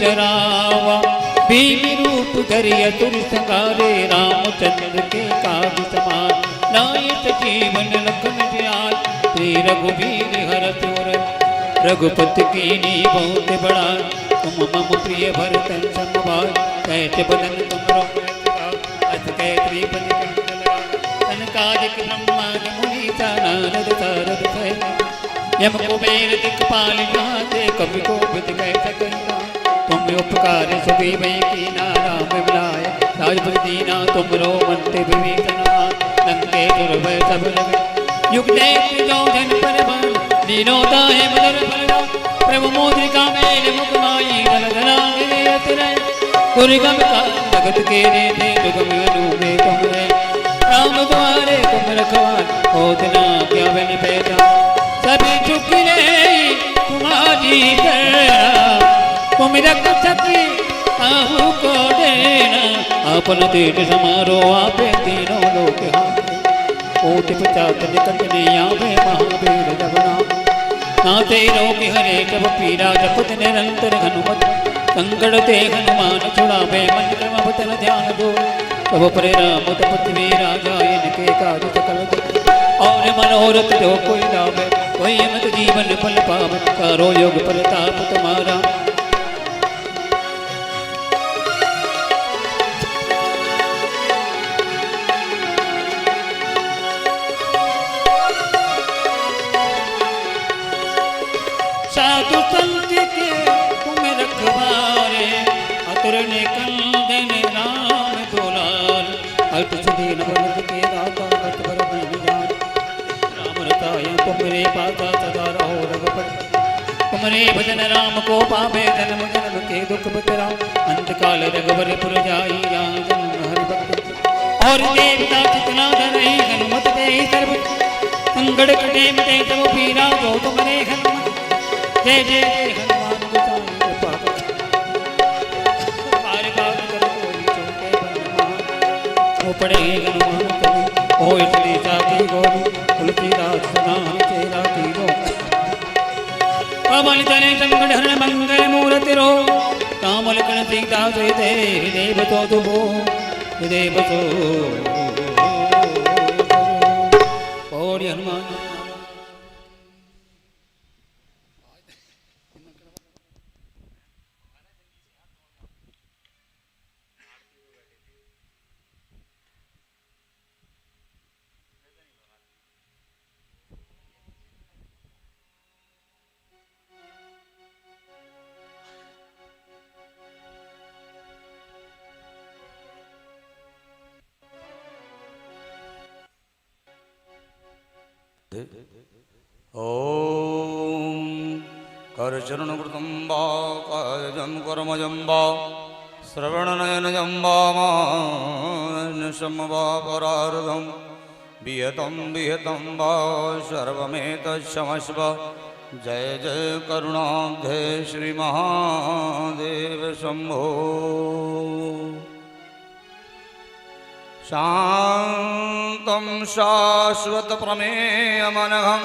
जरावा भीम रूप धरि असुर संहारे रामचंद्र के काज समान लाए जीवन लखन जियाल श्री रघुवीर हरष उर रघुपति कीन्ही बहुत बड़ा तुम मम प्रिय भरतन समभाई कैसे बदन तुमरो अस कैत्री बन सनकादिक ब्रह्मादि मुनीसा नारद सारद सहित यम कुबेर दिक्पाल जाते कवि को विद कह सकता तुम उपकार सभी में की नाराम मिलाए राजपति दीना तुमरो मंत्र विवेचना लंके दुर्भय सब लगे युग देख जो जन पर बल दीनो दाहे मदर बलदा प्रभु मोद्रिका मेल मुख माई दल दला गिरत रहे दुर्गम का जगत के रे दुर्गम अनुमे तुमरे राम द्वारे तुम रखवार होतना क्या बन पैदा सभी चुकने तुम्हारी तुम रख सके आहू को देना अपन तेज समारो आपे तीनों लोक हाथे कोटि पचात निकट नहीं आवे महावीर जबना नाते रोग हरे जब पीरा जपत निरंतर हनुमत संकट ते हनुमान छुड़ावे मन क्रम बतन ध्यान दो तब परे राम पृथ्वी राजा इनके काज सकल और मनोरथ जो कोई लावे कोई मत जीवन फल पावे करो योग प्रताप तुम्हारा साधु संत के तुम रखवारे अतुर ने कंदन राम दुलार अल्प सुदीन बलद के दाता अतवर दीन जान राम रताय तुमरे पाता सदा रहो रघुपति तुमरे भजन राम को पावे जन्म जन्म के दुख बितरा अंत काल रघुवर पुर जाई राम जन्म हरि भक्त और देवता कितना धरई हनुमत दे सर्व संकट कटे मिटे सब पीरा जो तुमरे हनुमत जय जय हनुमान गोसाई कृपा बार बार कर कोई चौके बनमा वो पड़े हनुमान कवि ओ इतनी जाती गौरी तुलसीदास सदा चेरा की गो पवन तने संकट हरण मंगल मूर्ति रो राम लखन सीता सहित हृदय बसो तुभो हृदय बसो और हनुमान ओम करचरणकृतं वा कायजं कर्मजं वा श्रवणनयनजं वा मानसं वा परार्धं विहतं वा सर्वमेतत्क्षमस्व जय जय करुणाब्धे श्रीमहादेव शम्भो शान्तं शाश्वतप्रमेयमनघं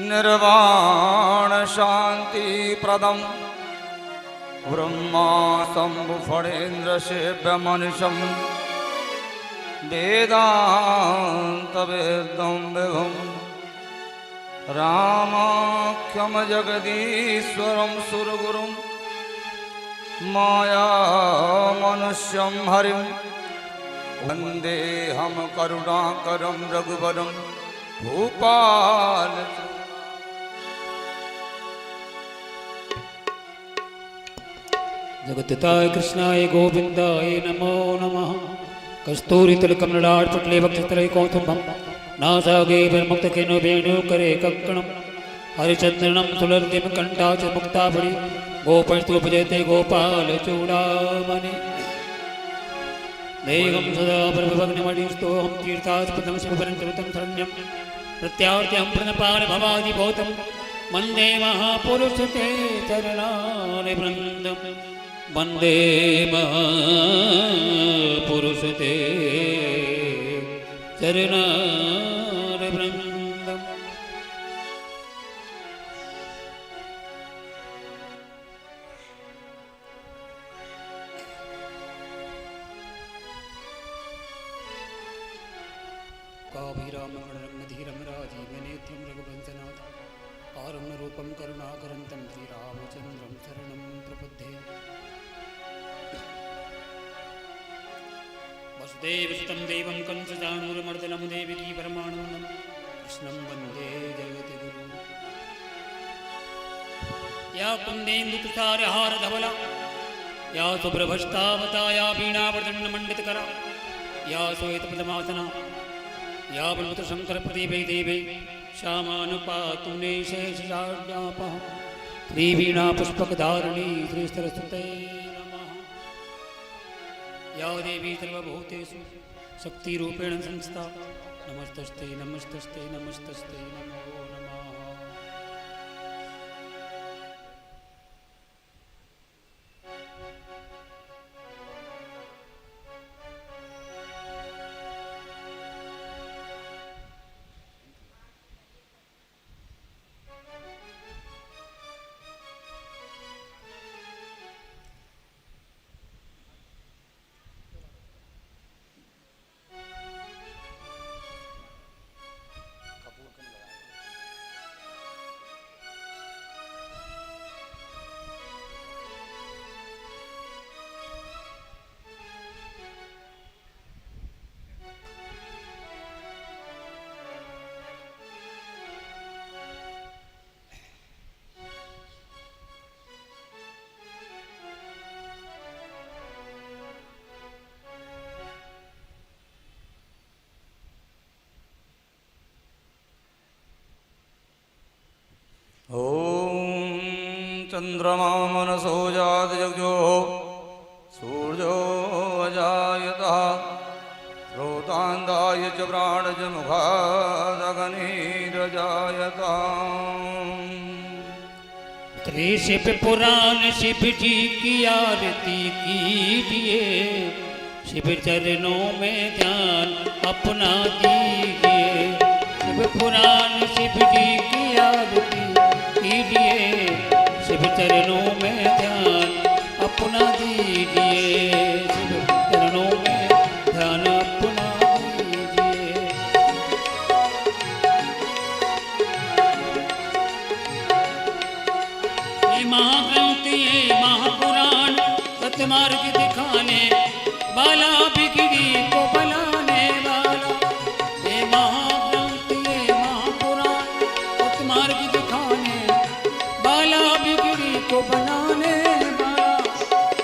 निर्वाणशान्तिप्रदं ब्रह्माशम्भुफणेन्द्रसेव्यमनिशं वेदान्तवेदं विभुं रामाख्यं जगदीश्वरं सुरगुरुं मायामनुष्यं हरिं वन्देऽहं करुणाकरं रघुवरं भूपाल जगत्ताय कृष्णाय गोविंदाय नमो नमः कस्तूरी तिलकमलाटपटले वक्षस्थले कौस्तुभं नासागे मुक्तकेनो वेणु करे कंकणं हरिचंदनं सुलर्तिं कंठा च मुक्ताभरि गोपस्तुपजयते गोपाल चूड़ामणि देहं सदा प्रभवग्निमणिस्तोऽहं तीर्थास्पदं शिवपरञ्चरितं शरण्यं प्रत्यार्त्यं प्रणपाल भवादिभूतं वन्दे महापुरुषते चरणानि वृन्दं वन्दे महापुरुषते चरणानि वृन्दम् रामगणधीरं राजीवनेत्रं रघुवंशनाथ कारुण्यरूपं करुणाकरन्तं श्रीरामचन्द्रं शरणं प्रपद्ये। वसुदेवसुतं देवं कंसचाणूरमर्दनं देवकी परमानन्दं कृष्णं वन्दे जगद्गुरुं। या कुन्देन्दुतुषारहारधवला या शुभ्रभस्तावता या वीणावर्धनमण्डितकरा या श्वेतपद्मासना या बलवतशङ्करप्रतिभे देवे श्यामानुपातुने शेषजाड्यापः श्रीवीणापुष्पकधारिणी श्रीसरस्वते नमः। या देवी सर्वभूतेषु शक्तिरूपेण संस्था नमस्तस्ते नमस्तस्ते नमस्तस्ते नमो नमः। ॐ चन्द्रमा मनसो जातयज्ञो सूर्यो अजायतः श्रोतान्दाय च प्राणजमुखादग्निरजायताम्। त्रिशिव पुराण शिव जी की आरती कीजिए, शिव चरणों में ध्यान अपना दीजिए। शिव पुराण शिव जी की आरती कीजिए, शिव चरणों में ध्यान अपना दीजिए। शिव चरणों में ध्यान अपना दीजिए। ये महाग्रंथ ये महापुराण सत्यमार्ग दिखाने वाला बिगड़ी को बनाने वाला। ये महाग्रंथ ये महापुराण सत्यमार्ग दिखाने वाला बिगड़ी को बनाने वाला।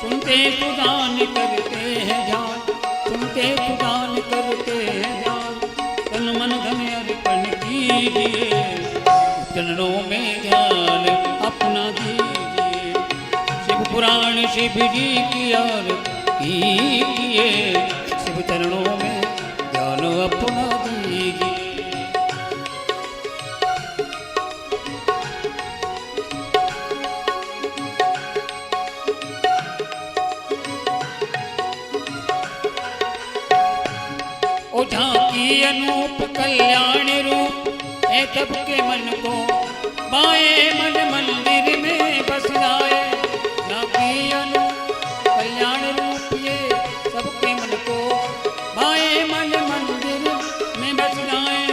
सुनते सुदान करते हैं ध्यान, सुनते सुदान करते हैं ध्यान। तन मन धन अर्पण कीजिए, चरणों में ध्यान अपना दीजिए। शिव पुराण शिव जी की आरती कीजिए, शिव चरणों में ध्यान अपना दीजिए। ओ झांकी अनूप कल्याण रूप है सबके मन को बाएं मन मंदिर में बस जाए। झांकी अनूप कल्याण रूप ये सबके मन को बाएं मन मंदिर में बस जाए।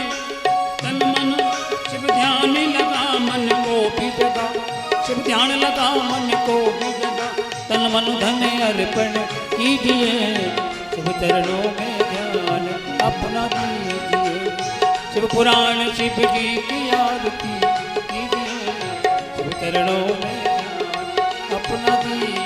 तन मन शिव ध्यान लगा मन को भी जगा, शिव ध्यान लगा मन को भी जगा। तन मन धन अर्पण कीजिए, शिव चरणों में ध्यान अपना दीजिए। शिव पुराण शिव जी की आरती कीजिए, शिव चरणों में ध्यान अपना दीजिए।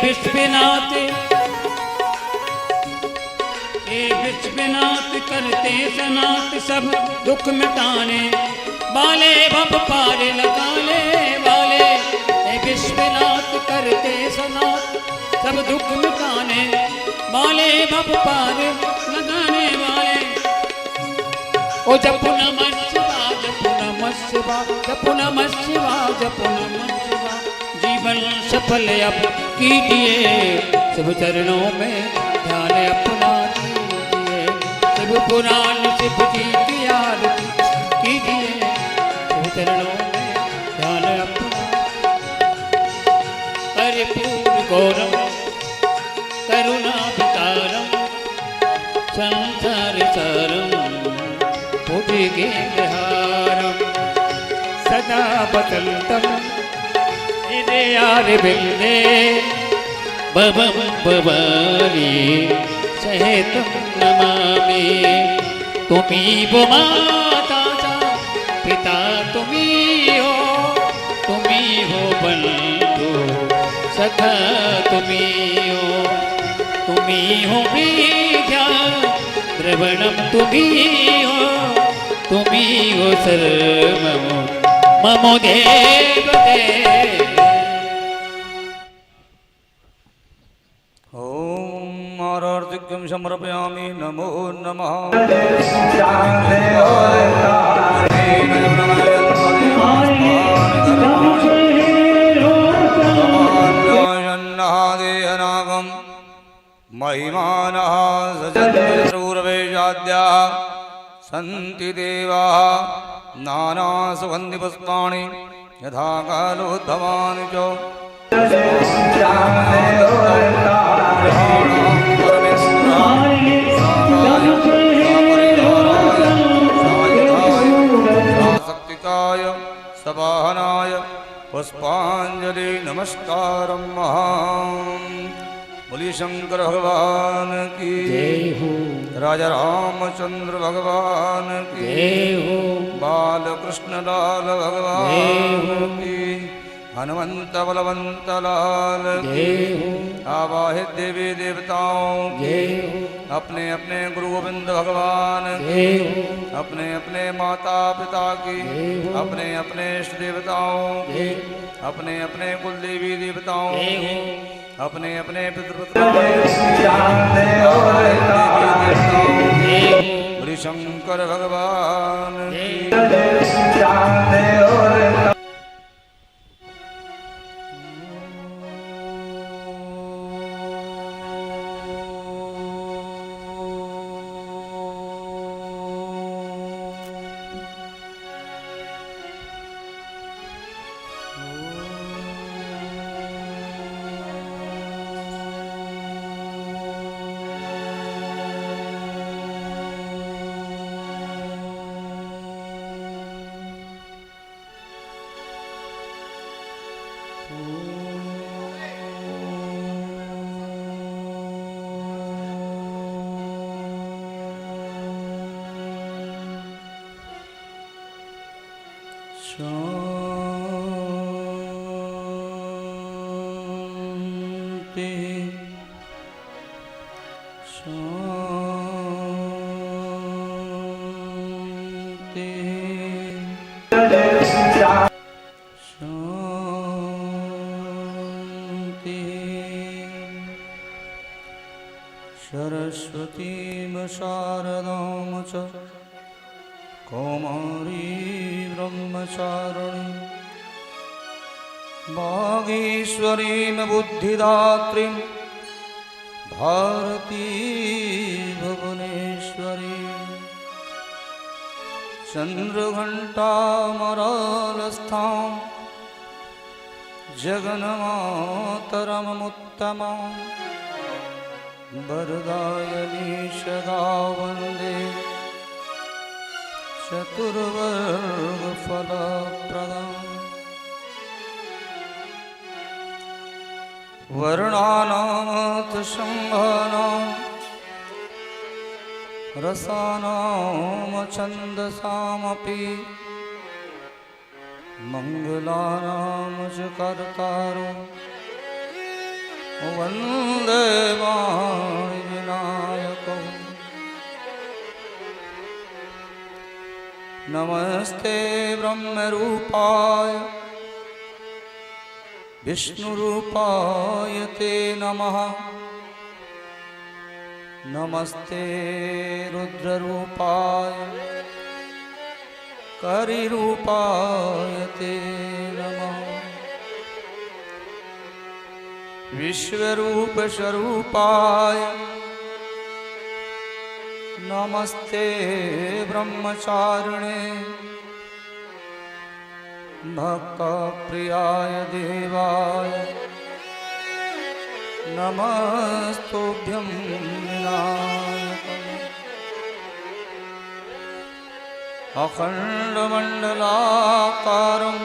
विश्वनाथ हे विश्वनाथ करते सनात सब दुख मिटाने वाले भव पार लगाने वाले। हे विश्वनाथ करते सनात सब दुख मिटाने वाले भव पार लगाने वाले। ओ जपो नमः शिवाय जपो नमः नमः शिवाय, जपो नमः शिवाय, जपो नमः शिवाय। जीवन सफल अब कीजिए, शिव चरणों में ध्यान अपना कीजिए। शिव पुराण शिव जी की आरती कीजिए, शिव चरणों में ध्यान अपना। परिपूर्ण गौरम करुणाभितारम संसार सारम भुजगे विहारम सदा वसंतम हृदयार बिंदे भवम भवानी सहितं नमामि। तुमी वो माता चा पिता तुमी हो बंधु सखा तुमी हो विद्या द्रवणम तुमी हो सर्वम ममो देव देव। ओम आरार्तिक्यं समर्पयामि नमो नमः। नागम महिमानः सजन्पूर्वेशाद्याः सन्ति देवाः नानासुगन्धिपुष्पाणि यथा कालोद्भवानि च शक्तिकाय सवाहनाय पुष्पांजलि नमस्कारं महां। बोलिए शंकर भगवान की जय हो, राजा रामचंद्र भगवान की जय हो, बालकृष्ण लाल भगवान की, हनुमंत बलवंत लाल की, जय हो, आवाहित देवी देवताओं की, जय हो, अपने अपने गुरु गोविंद भगवान की, जय हो, अपने अपने माता पिता की, जय हो, अपने अपने इष्ट देवताओं की, जय अपने अपने कुल देवी देवताओं जय की, हो, अपने अपने श्री शंकर भगवान की। शांति शांति शांति। सरस्वतीं शारदां च कौमारी ब्रह्मचारिणी वागीश्वरीं बुद्धिदात्रीं भारती भुवनेश्वरी चन्द्रघण्टामरालस्थां जगन्मातरममुत्तमां वरदायनी सदा वन्दे चतुर्वर्गफलप्रदाम्। वर्णानामथ शम्भानां रसानां छन्दसामपि मङ्गलानां च कर्तारो वन्दे वाणिविनायकौ। नमस्ते ब्रह्मरूपाय विष्णुरूपाय ते नमः। नमस्ते रुद्ररूपाय करिरूपाय ते नमः विश्वरूप स्वरूपाय नमस्ते ब्रह्मचारिणे भक्तप्रियाय देवाय नमस्तुभ्यं विनायकम् अखण्डमण्डलाकारं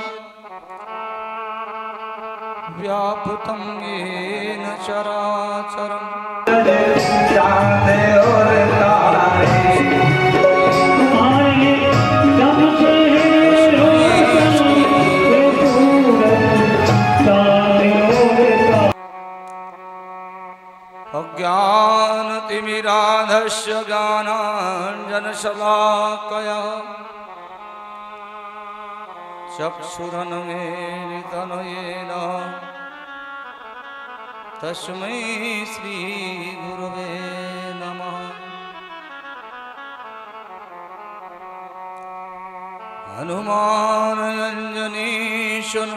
व्याप्तं येन चराचरम् अज्ञानतिमिराधस्य ज्ञानाञ्जनशलाकया चक्षुरन्मीलितं येन तस्मै श्रीगुरवे नमः हनुमानञ्जनीशन्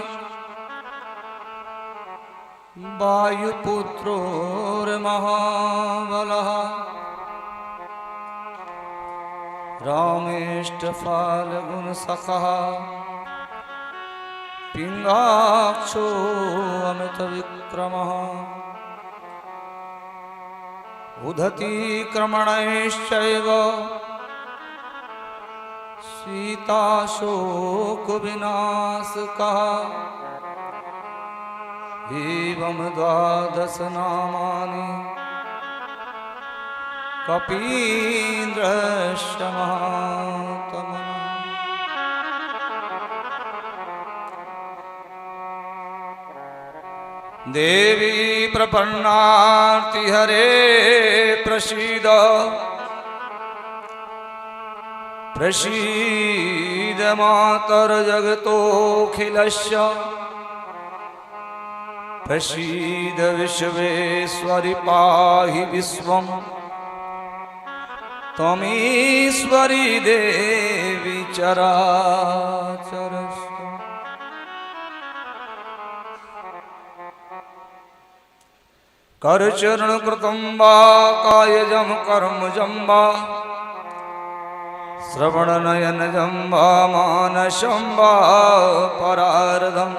वायुपुत्रोर्महाबलः रामेष्टफाल्गुणसखः पिङ्गाक्षो अमितविक्रमः उदतीक्रमणैश्चैव सीताशोकविनाशकः एवं द्वादश नामानि कपीन्द्रस्य महात्मनः देवी प्रपन्नार्तिहरे प्रसीद प्रसीद मातर्जगतोऽखिलस्य प्रसीद विश्वेश्वरि पाहि विश्वं त्वमीश्वरी देवी चराचरस्य करचरणकृतं वा कायजं कर्मजं वा श्रवणनयनजं वा मानसं वा परार्धम्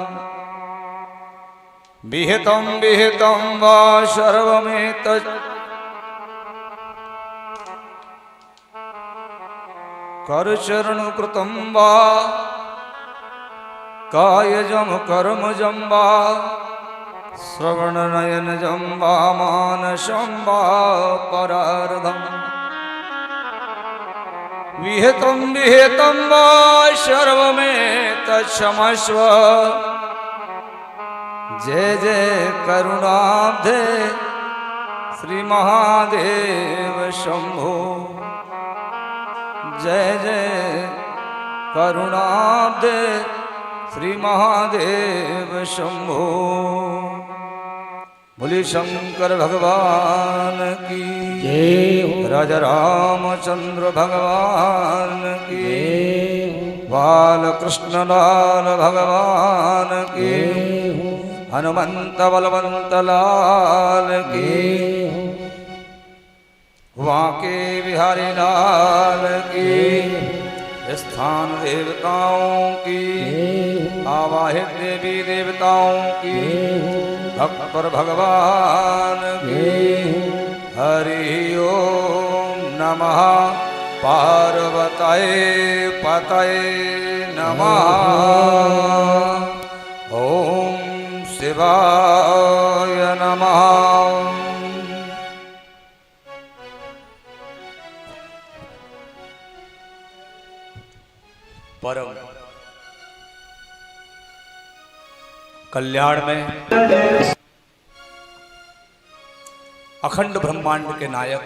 विहितं वा सर्वमेतत् करचरणकृतं वा कायजं कर्मजं वा श्रवणनयनजं वा मानसं वा परार्धम् विहितं वा सर्वमेतत्क्षमस्व जय जय करुणाब्धे श्री महादेव शंभो जय जय करुणाब्धे श्री महादेव शंभो बोले शंकर भगवान की जय। राजा रामचंद्र भगवान की बालकृष्ण लाल भगवान की हनुमंत बलवंत लाल की वाके बिहारी लाल की स्थान देवताओं की आवाहित देवी देवताओं की भक्त पर भगवान की हरि ओम नमः पार्वतये पतये नमः ओम शिवाय नमः। परम कल्याण में अखंड ब्रह्मांड के नायक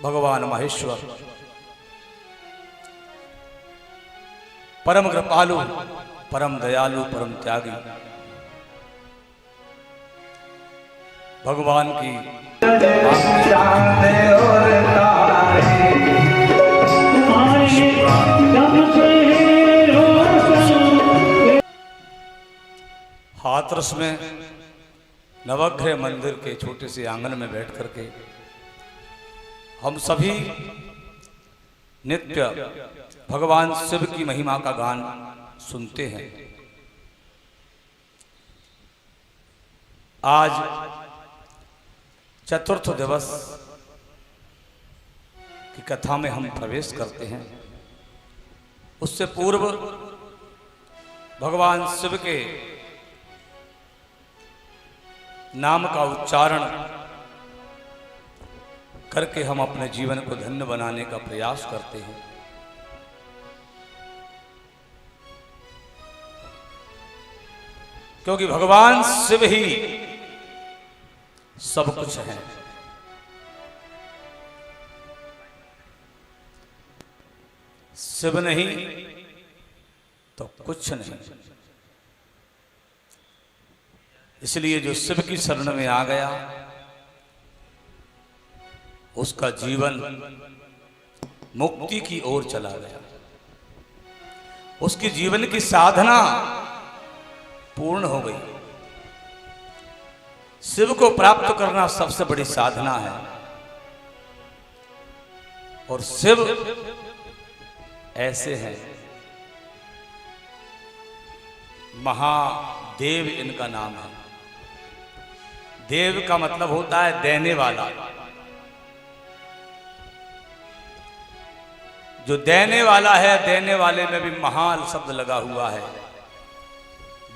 भगवान महेश्वर परम कृपालु परम दयालु परम त्यागी भगवान की तुम्हारे हाथरस में नवग्रह मंदिर के छोटे से आंगन में बैठ करके हम सभी नित्य भगवान शिव की महिमा का गान सुनते हैं। आज चतुर्थ दिवस की कथा में हम प्रवेश करते हैं। उससे पूर्व भगवान शिव के नाम का उच्चारण करके हम अपने जीवन को धन्य बनाने का प्रयास करते हैं। क्योंकि भगवान शिव ही सब कुछ है। शिव नहीं तो कुछ नहीं। इसलिए जो शिव की शरण में आ गया उसका जीवन मुक्ति की ओर चला गया। उसकी जीवन की साधना पूर्ण हो गई। शिव को प्राप्त करना सबसे बड़ी साधना है। और शिव ऐसे हैं, महादेव इनका नाम है। देव का मतलब होता है देने वाला। जो देने वाला है, देने वाले में भी महाल शब्द लगा हुआ है।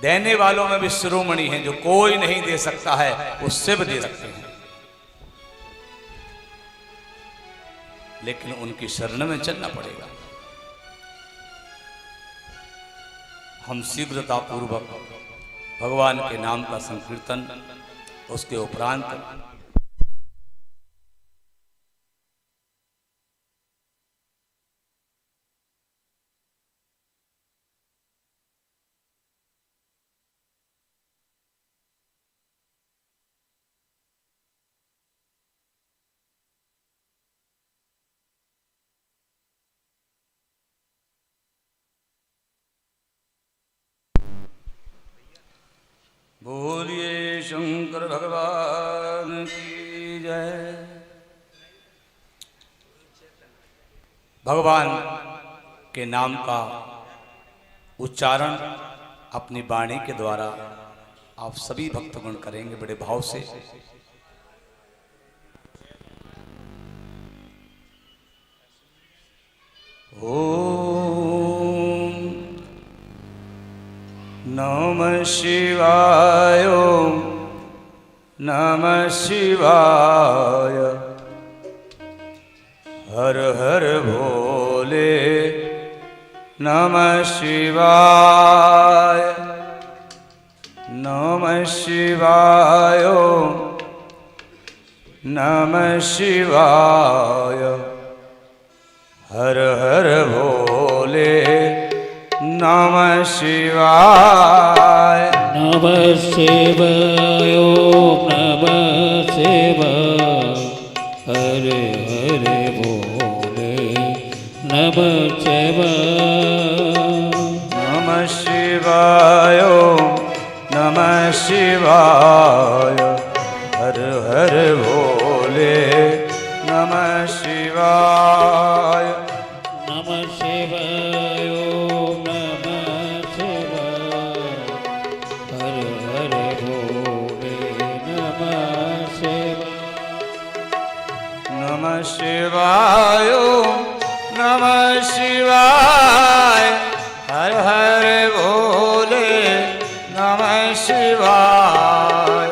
देने वालों में भी शिरोमणि हैं। जो कोई नहीं दे सकता है वो शिव दे सकते हैं। लेकिन उनकी शरण में चलना पड़ेगा। हम शीघ्रता पूर्वक भगवान के नाम का संकीर्तन, उसके उपरांत बोलिए शंकर भगवान की जय। भगवान के नाम का उच्चारण अपनी वाणी के द्वारा आप सभी भक्तगण करेंगे बड़े भाव से। ओम नमः शिवाय, नमः शिवाय, हर हर भोले, नमः शिवाय, नमः शिवाय, नमः शिवाय, हर हर भोले, नमः शिवाय, नमः शिवाय, नमः शिवाय, हरे हरे भोले, नमः शिवाय, नमः शिवाय, नमः शिवाय, हर हर भोले, नमः शिवाय, नमः शिवाय, नमः शिवाय, हर हर भोले, नमः शिवाय, नमः शिवाय, नमः शिवाय, हर हर भोले, नमः शिवाय,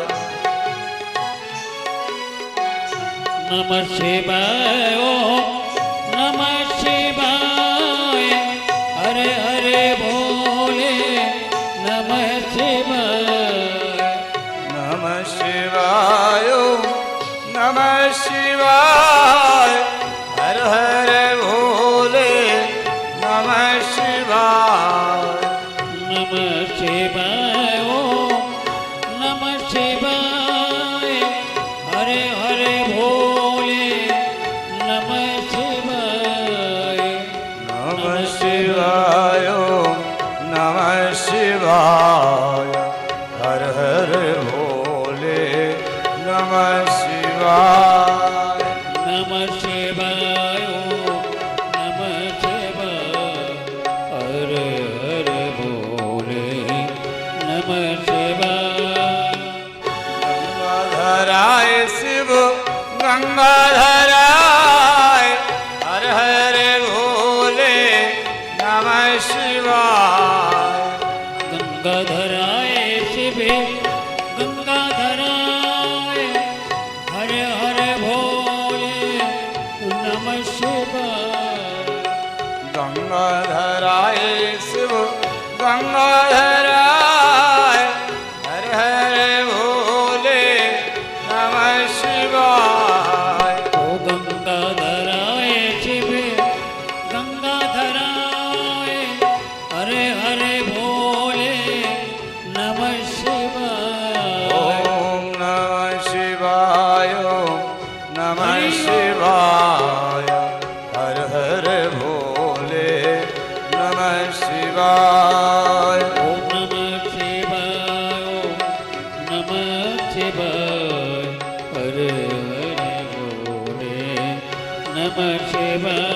नमः शिवाय, नमः शिवाय, हरे हरे भोले, नमः शिवाय, नमः शिवाय, नमः शिवाय, हर हर भोले, नमः शिवाय, नमः शिवाय, नमः शिवाय, हरे हरे भोले, नमः शिवाय, शिवाय ओम नमः शिवाय हर हर भोले नमः शिवाय गंगाधराय शिव गंगाधराय हर हर भोले नमः शिवाय गंगाधराय शिव गंगाधराय हर हर भोले नमः शिवाय गंगाधराय शिव गंगाधराय हर हर भोले नमः शिवाय ओ गंगाधराय शिव गंगाधराय हर हर भोले नमः शिवाय ओम नमः शिवाय ओम नमः शिवाय हर हर भोले नमः शिवाय ओम नमः शिवाय ओम नमः शिवाय हर हर भोले नमः शिवाय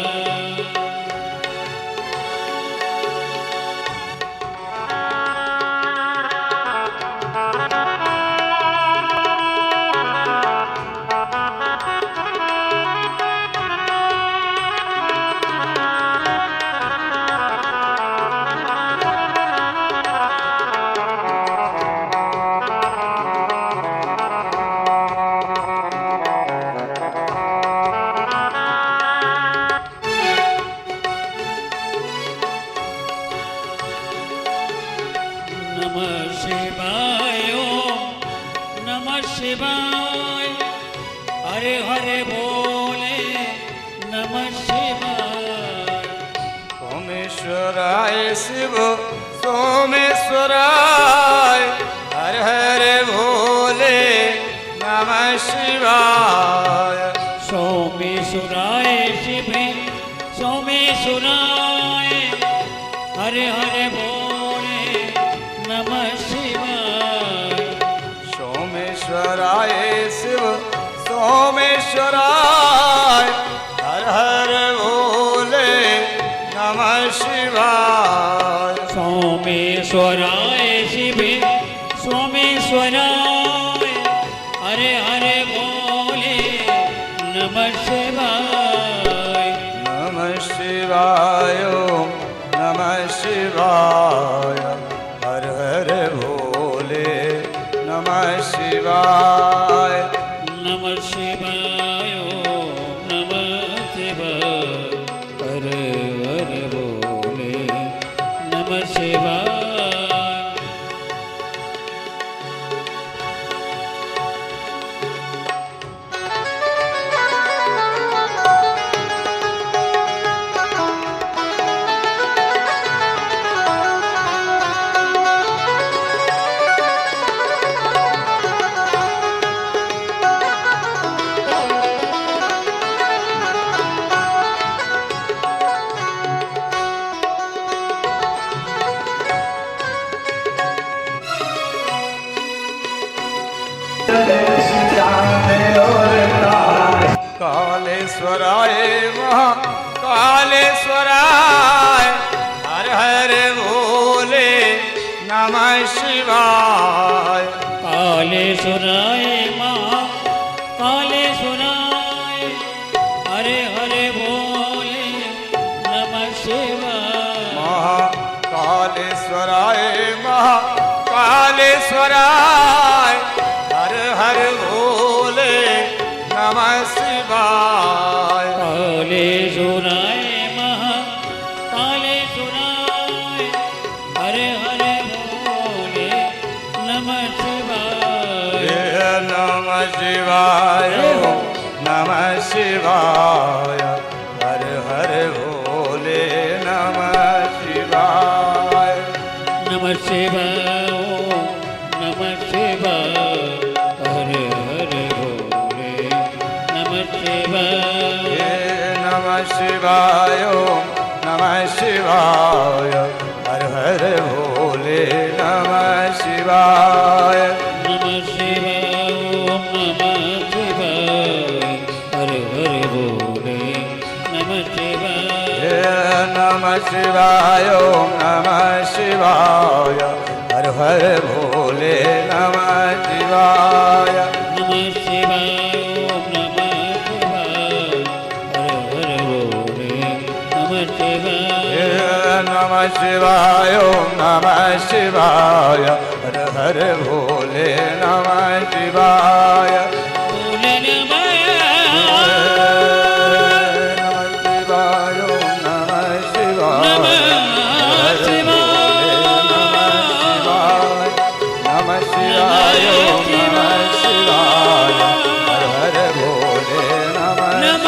नमः शिवाय ओम नमः शिवाय हरे हरे बोले नमः शिवाय सोमेश्वराय शिव सोमेश्वराय हर हर भोले नमः शिवाय सोमेश्वराय शिव सोमेश्वराय हरे हरे बोले नमः शिवाय सोमेश्वराय शिव सोमेश्वराय हर हर भोले नमः शिवाय सोमेश्वराय शिव सोमेश्वराय हरे हरे बोले नमः शिवाय नमः शिवाय ओम नमः शिवाय हर हर भोले नमः शिवाय नमः शिवाय ओम नमः शिवाय हरे हरे बोले नमः शिवाय कालेश्वराय महाकालेश्वराय हर हर भोले नमः शिवाय कालेश्वराय माँ कालेश्वराय हरे हरे बोले नमः शिवाय महाकालेश्वराय महाकालेश्वराय हर हर भोले नमः शिवाय कालेश्वराय महा कालेश्वराय हरे हरे बोले नमः शिवाय नमः शिवाय नमः शिवाय हर हर भोले नमः शिवाय नमः शिवाय ओम नमः शिवाय हरे हरे बोले नमः शिवाय नमः शिवाय नमः शिवाय हर हर भोले नमः शिवाय नमः शिवाय ओम नमः शिवाय हरे हरे बोले शिवाय ओम नमः शिवाय हर हर भोले नमः शिवाय नमः शिवाय ओम नमः शिवाय हर हर भोले नमः शिवाय नमः शिवाय ओम नमः शिवाय हर हर भोले नमः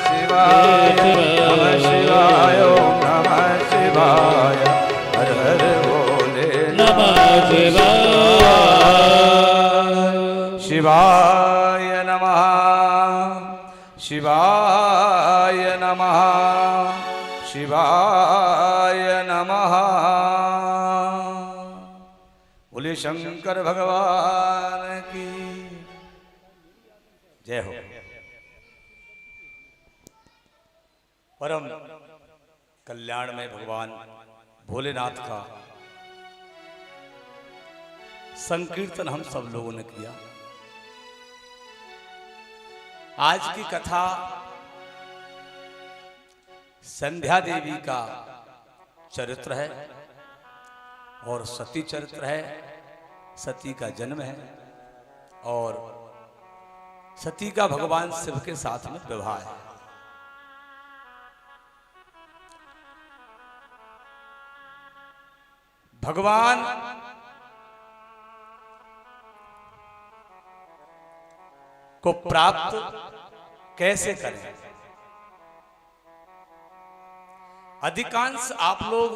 शिवाय भोले नमः शिवाय नमः शिवाय नमः शिवाय नमः। बोले शंकर भगवान की जय हो। परम कल्याण में भगवान भोलेनाथ का संकीर्तन हम सब लोगों ने किया। आज की कथा संध्या देवी का चरित्र है और सती चरित्र है। सती का जन्म है और सती का भगवान शिव के साथ में विवाह है। भगवान को प्राप्त कैसे करें? अधिकांश आप लोग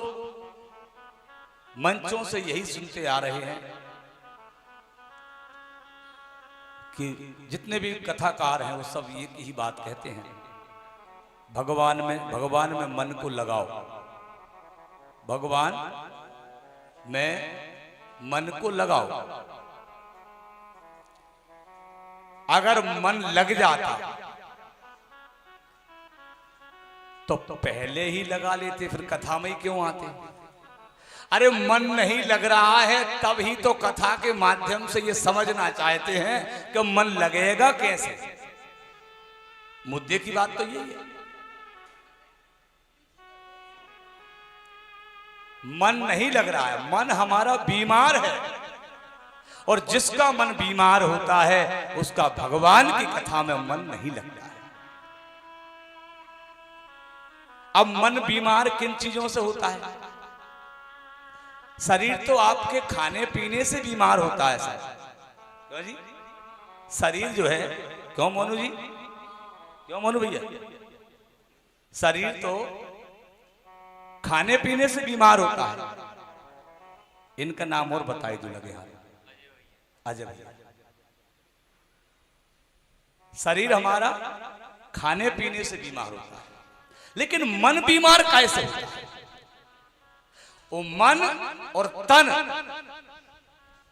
मंचों से यही सुनते आ रहे हैं कि जितने भी कथाकार हैं वो सब एक ही बात कहते हैं, भगवान में मन को लगाओ, भगवान में मन को लगाओ। अगर मन लग जाता तो पहले ही लगा लेते, फिर कथा में ही क्यों आते? अरे मन नहीं लग रहा है तब ही तो कथा के माध्यम से ये समझना चाहते हैं कि मन लगेगा कैसे। मुद्दे की बात तो यही है। मन नहीं लग रहा है, मन हमारा बीमार है और जिसका मन बीमार होता है उसका भगवान की कथा में मन नहीं लगता है। अब मन बीमार किन चीजों से होता है? शरीर तो आपके खाने पीने से बीमार होता है सर। क्यों जी? शरीर जो है, क्यों मोनू जी, क्यों मोनू भैया, शरीर तो खाने पीने से बीमार होता है। इनका नाम और बताई दो लगे हाथ। अजय भैया, शरीर हमारा खाने पीने से बीमार होता है, लेकिन मन बीमार कैसे होता है? वो मन और तन,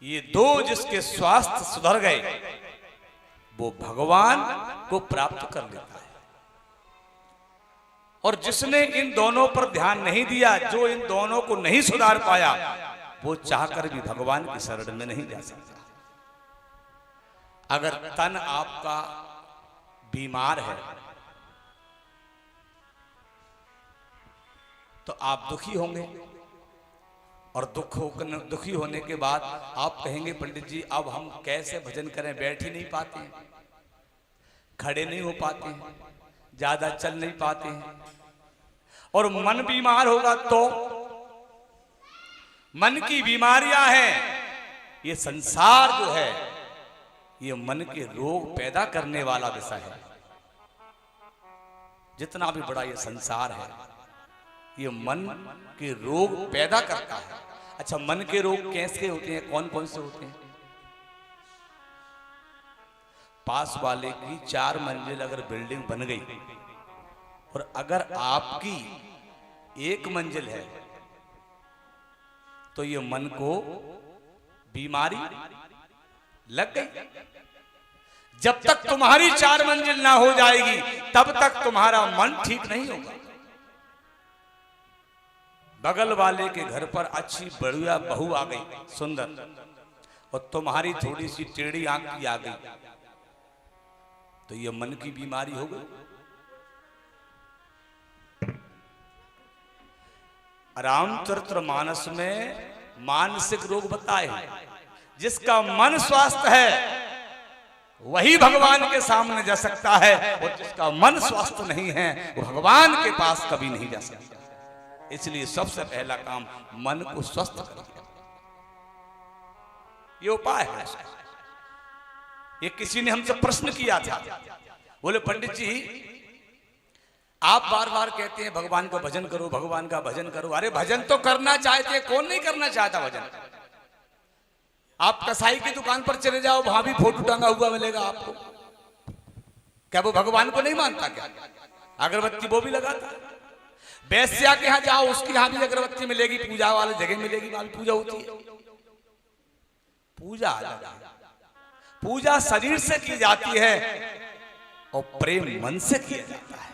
ये दो जिसके स्वास्थ्य सुधर गए वो भगवान को प्राप्त कर लेता है। और जिसने इन दोनों पर ध्यान नहीं दिया, जो इन दोनों को नहीं सुधार पाया, वो चाहकर भी भगवान की शरण में नहीं जा सकता। अगर तन आपका बीमार है तो आप दुखी होंगे, और दुखी होने के बाद आप कहेंगे पंडित जी अब हम कैसे भजन करें, बैठ ही नहीं पाते हैं, खड़े नहीं हो पाते हैं, ज्यादा चल नहीं पाते हैं। और मन बीमार होगा तो मन की बीमारियां हैं। ये संसार जो है ये मन के रोग पैदा करने वाला विषय है। जितना भी बड़ा ये संसार है ये मन के रोग पैदा करता है। अच्छा, मन के रोग कैसे होते हैं, कौन कौन से होते हैं? पास वाले की 4 मंजिल अगर बिल्डिंग बन गई और अगर आपकी 1 मंजिल है तो ये मन को बीमारी लग गई। जब तक तुम्हारी 4 मंजिल ना हो जाएगी तब तक तुम्हारा मन ठीक नहीं होगा। बगल वाले के घर पर अच्छी बढ़िया बहू आ गई, सुंदर, और तुम्हारी थोड़ी सी टेढ़ी आंख की आ गई, तो ये मन की बीमारी हो गई। रामचरितमानस में मानसिक रोग बताए हैं। जिसका मन स्वस्थ है वही भगवान के सामने जा सकता है, और जिसका मन स्वस्थ नहीं है वो भगवान के पास कभी नहीं जा सकता। इसलिए सबसे पहला काम मन को स्वस्थ करिए, ये उपाय है। ये किसी ने हमसे प्रश्न किया था, बोले पंडित जी आप बार बार कहते हैं भगवान का भजन करो, भगवान का भजन करो। अरे भजन तो करना चाहते हैं, कौन नहीं करना चाहता भजन? आप कसाई की दुकान पर चले जाओ, वहां भी फोटो टंगा हुआ मिलेगा आपको। क्या वो भगवान को नहीं मानता क्या? अगरबत्ती वो भी लगाता। वैश्या के यहाँ जाओ, उसके यहाँ भी अगरबत्ती मिलेगी, पूजा वाली जगह मिलेगी, वहां भी पूजा होती है। पूजा अलग है, पूजा शरीर से की जाती है और प्रेम मन से किया जाता है।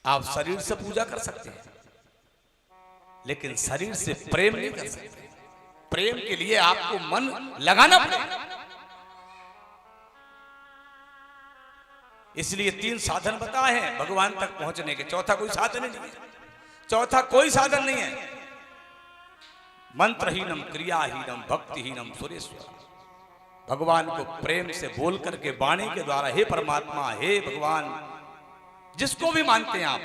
आप शरीर से पूजा कर सकते हैं लेकिन शरीर से प्रेम नहीं कर सकते। प्रेम के लिए आपको मन लगाना पड़ेगा। इसलिए 3 साधन बताए हैं भगवान तक पहुंचने के। चौथा कोई साधन नहीं है, चौथा कोई साधन नहीं है। मंत्रहीनम क्रियाहीनम भक्तिहीनम सुरेश्वर। भगवान को प्रेम से बोल करके वाणी के द्वारा, हे परमात्मा, हे भगवान, जिसको भी मानते हैं आप।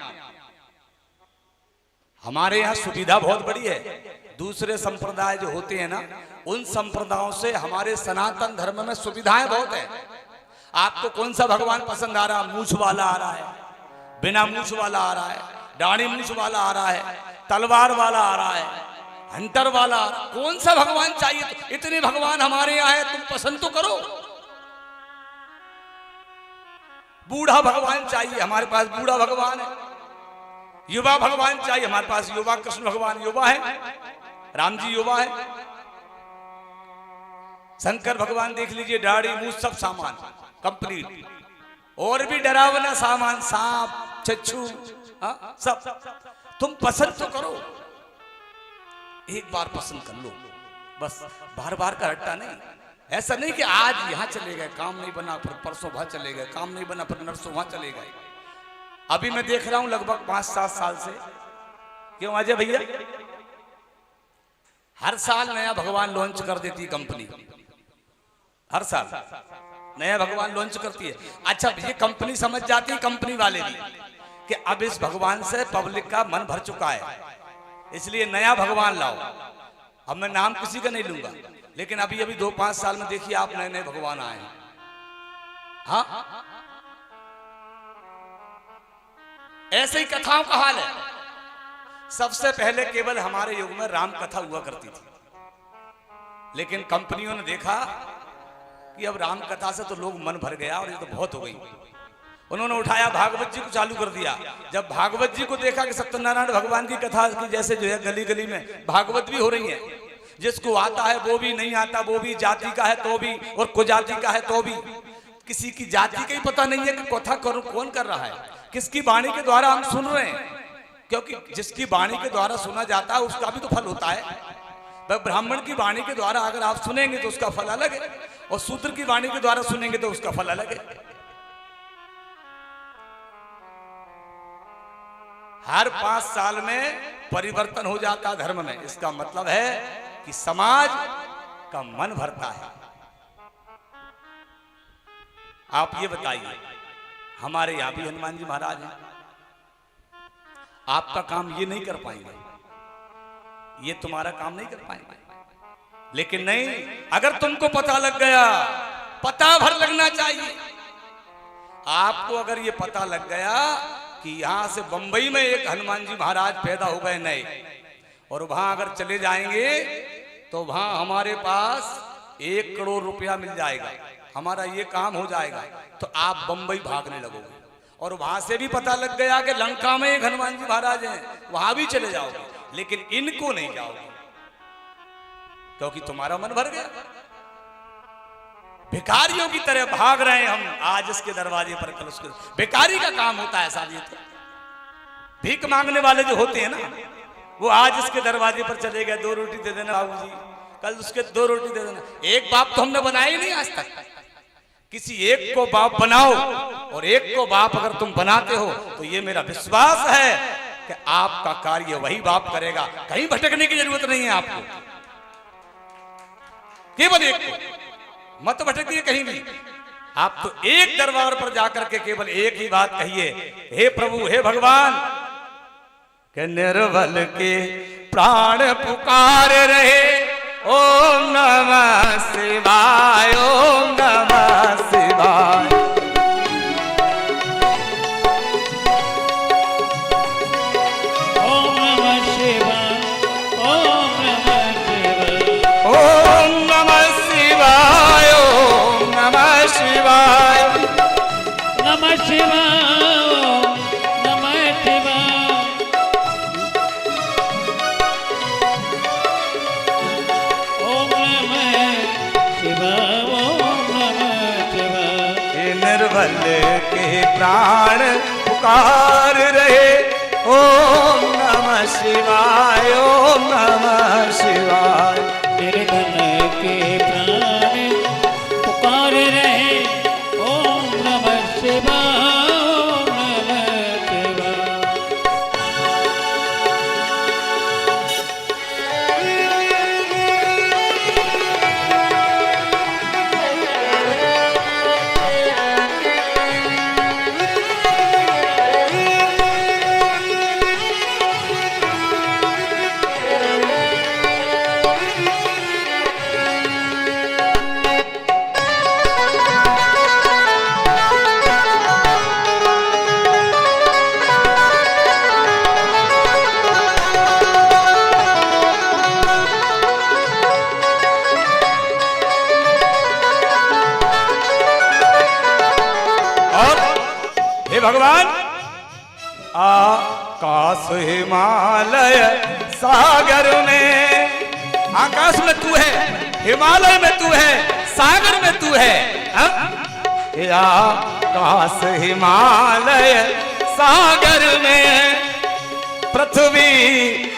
हमारे यहाँ सुविधा बहुत बड़ी है। दूसरे संप्रदाय जो होते हैं ना, उन संप्रदायों से हमारे सनातन धर्म में सुविधाएं बहुत है। आपको कौन सा भगवान पसंद आ रहा? मूछ वाला आ रहा है, बिना मूछ वाला आ रहा है, दाढ़ी मूछ वाला आ रहा है, तलवार वाला आ रहा है, हंटर वाला आ रहा है। कौन सा भगवान चाहिए? इतने भगवान हमारे यहाँ है, तुम पसंद तो करो। बूढ़ा भगवान चाहिए, हमारे पास बूढ़ा भगवान है। युवा भगवान चाहिए, हमारे पास युवा कृष्ण भगवान युवा है, राम जी युवा है। शंकर भगवान देख लीजिए, दाढ़ी मूछ सब सामान कंप्लीट, और भी डरावना सामान, सांप चच्छू सब। तुम पसंद तो करो, एक बार पसंद कर लो बस, बार बार का रट्टा नहीं। ऐसा नहीं कि आज यहां चले गए, काम नहीं बना, फिर परसों वहां चले गए, काम नहीं बना, फिर नरसों वहां चले गए। अभी मैं देख रहा हूं लगभग 5-7 साल से, क्यों अजय भैया, हर साल नया भगवान लॉन्च कर देती कंपनी। हर साल नया भगवान लॉन्च करती है। अच्छा, ये कंपनी समझ जाती है, कंपनी वाले भी, कि अब इस भगवान से पब्लिक का मन भर चुका है, इसलिए नया भगवान लाओ। अब मैं नाम किसी का नहीं लूंगा, लेकिन अभी 2-5 साल में देखिए आप नए नए भगवान आए हैं। हाँ, ऐसे ही कथाओं का हाल है। सबसे पहले केवल हमारे युग में राम कथा हुआ करती थी, लेकिन कंपनियों ने देखा कि अब राम कथा से तो लोग मन भर गया और ये तो बहुत हो गई। उन्होंने उठाया भागवत जी को चालू कर दिया। जब भागवत जी को देखा कि सत्यनारायण भगवान की कथा की जैसे जो है गली गली में भागवत भी हो रही है, जिसको आता है वो भी, नहीं आता वो भी, जाति का है तो भी और कुजाति का है तो भी, किसी की जाति का ही पता नहीं है कि कथा कौन कर रहा है, किसकी वाणी के द्वारा हम सुन रहे हैं। क्योंकि जिसकी वाणी के द्वारा सुना जाता है उसका भी तो फल होता है। ब्राह्मण की वाणी के द्वारा अगर आप सुनेंगे तो उसका फल अलग है, और शूद्र की वाणी के द्वारा सुनेंगे तो उसका फल अलग है। हर 5 साल में परिवर्तन हो जाता है धर्म में। इसका मतलब है कि समाज का मन भरता है। आप ये बताइए, हमारे यहां भी हनुमान जी महाराज हैं, आपका काम ये नहीं कर पाएंगे, ये तुम्हारा काम नहीं कर पाएंगे। लेकिन नहीं, अगर तुमको पता लग गया, पता भर लगना चाहिए आपको। अगर ये पता लग गया कि यहां से बंबई में एक हनुमान जी महाराज पैदा हो गए नए, और वहां अगर चले जाएंगे तो वहां हमारे पास 1 करोड़ रुपया मिल जाएगा, हमारा ये काम हो जाएगा, तो आप बंबई भागने लगोगे। और वहां से भी पता लग गया कि लंका में एक हनुमान जी महाराज हैं, वहां भी चले जाओगे, लेकिन इनको नहीं जाओगे, क्योंकि तुम्हारा मन भर गया। भिखारियों की तरह भाग रहे हैं हम आज इसके दरवाजे पर, कल उसके। भिखारी का काम होता है साहब ये तो। भीख मांगने वाले जो होते हैं ना, वो आज इसके दरवाजे पर चले गए, 2 रोटी दे देना बाबूजी, कल उसके 2 रोटी दे देना। एक बाप तो हमने बनाया ही नहीं आज तक। किसी एक को बाप बनाओ, और एक को बाप अगर तुम बनाते हो तो ये मेरा विश्वास है कि आपका कार्य वही बाप करेगा। कहीं भटकने की जरूरत नहीं है आपको, केवल एक को मत भटकिए कहीं भी। आप तो एक दरबार पर जाकर के केवल एक ही बात कहिए, हे प्रभु, हे भगवान, कि निर्बल के प्राण पुकार रहे, ओम नमः शिवाय, ओम नमः शिवाय। ओम नमः शिवाय, ओम नमः शिवाय, ओम नमः शिवाय, ओम नमः शिवाय, नमः शिवाय, नमः शिवाय। ओम नमः शिवाय, ओम नमः शिवाय। हे निर्बल के प्राण पुकार रहे, ओम नमः शिवाय, ओम नमः शिवाय। निर्धन के प्राण पुकार रहे, ओम नमः शिवाय, ओम नमः शिवाय। हे भगवान, आकाश हिमालय सागर में, आकाश में तू है, हिमालय में तू है, सागर में तू है। हे आकाश हिमालय सागर में, पृथ्वी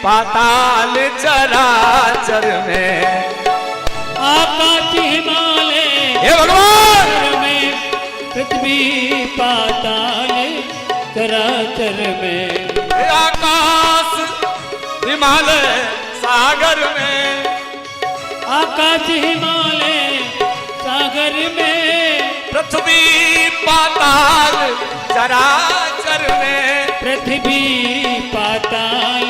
पाताल चराचर में, आकाश हिमालय हे भगवान, में, पृथ्वी पाताल चराचर में। हे आकाश हिमालय सागर में, आकाश हिमालय सागर में, पृथ्वी पाताल चराचर में, पृथ्वी पाताल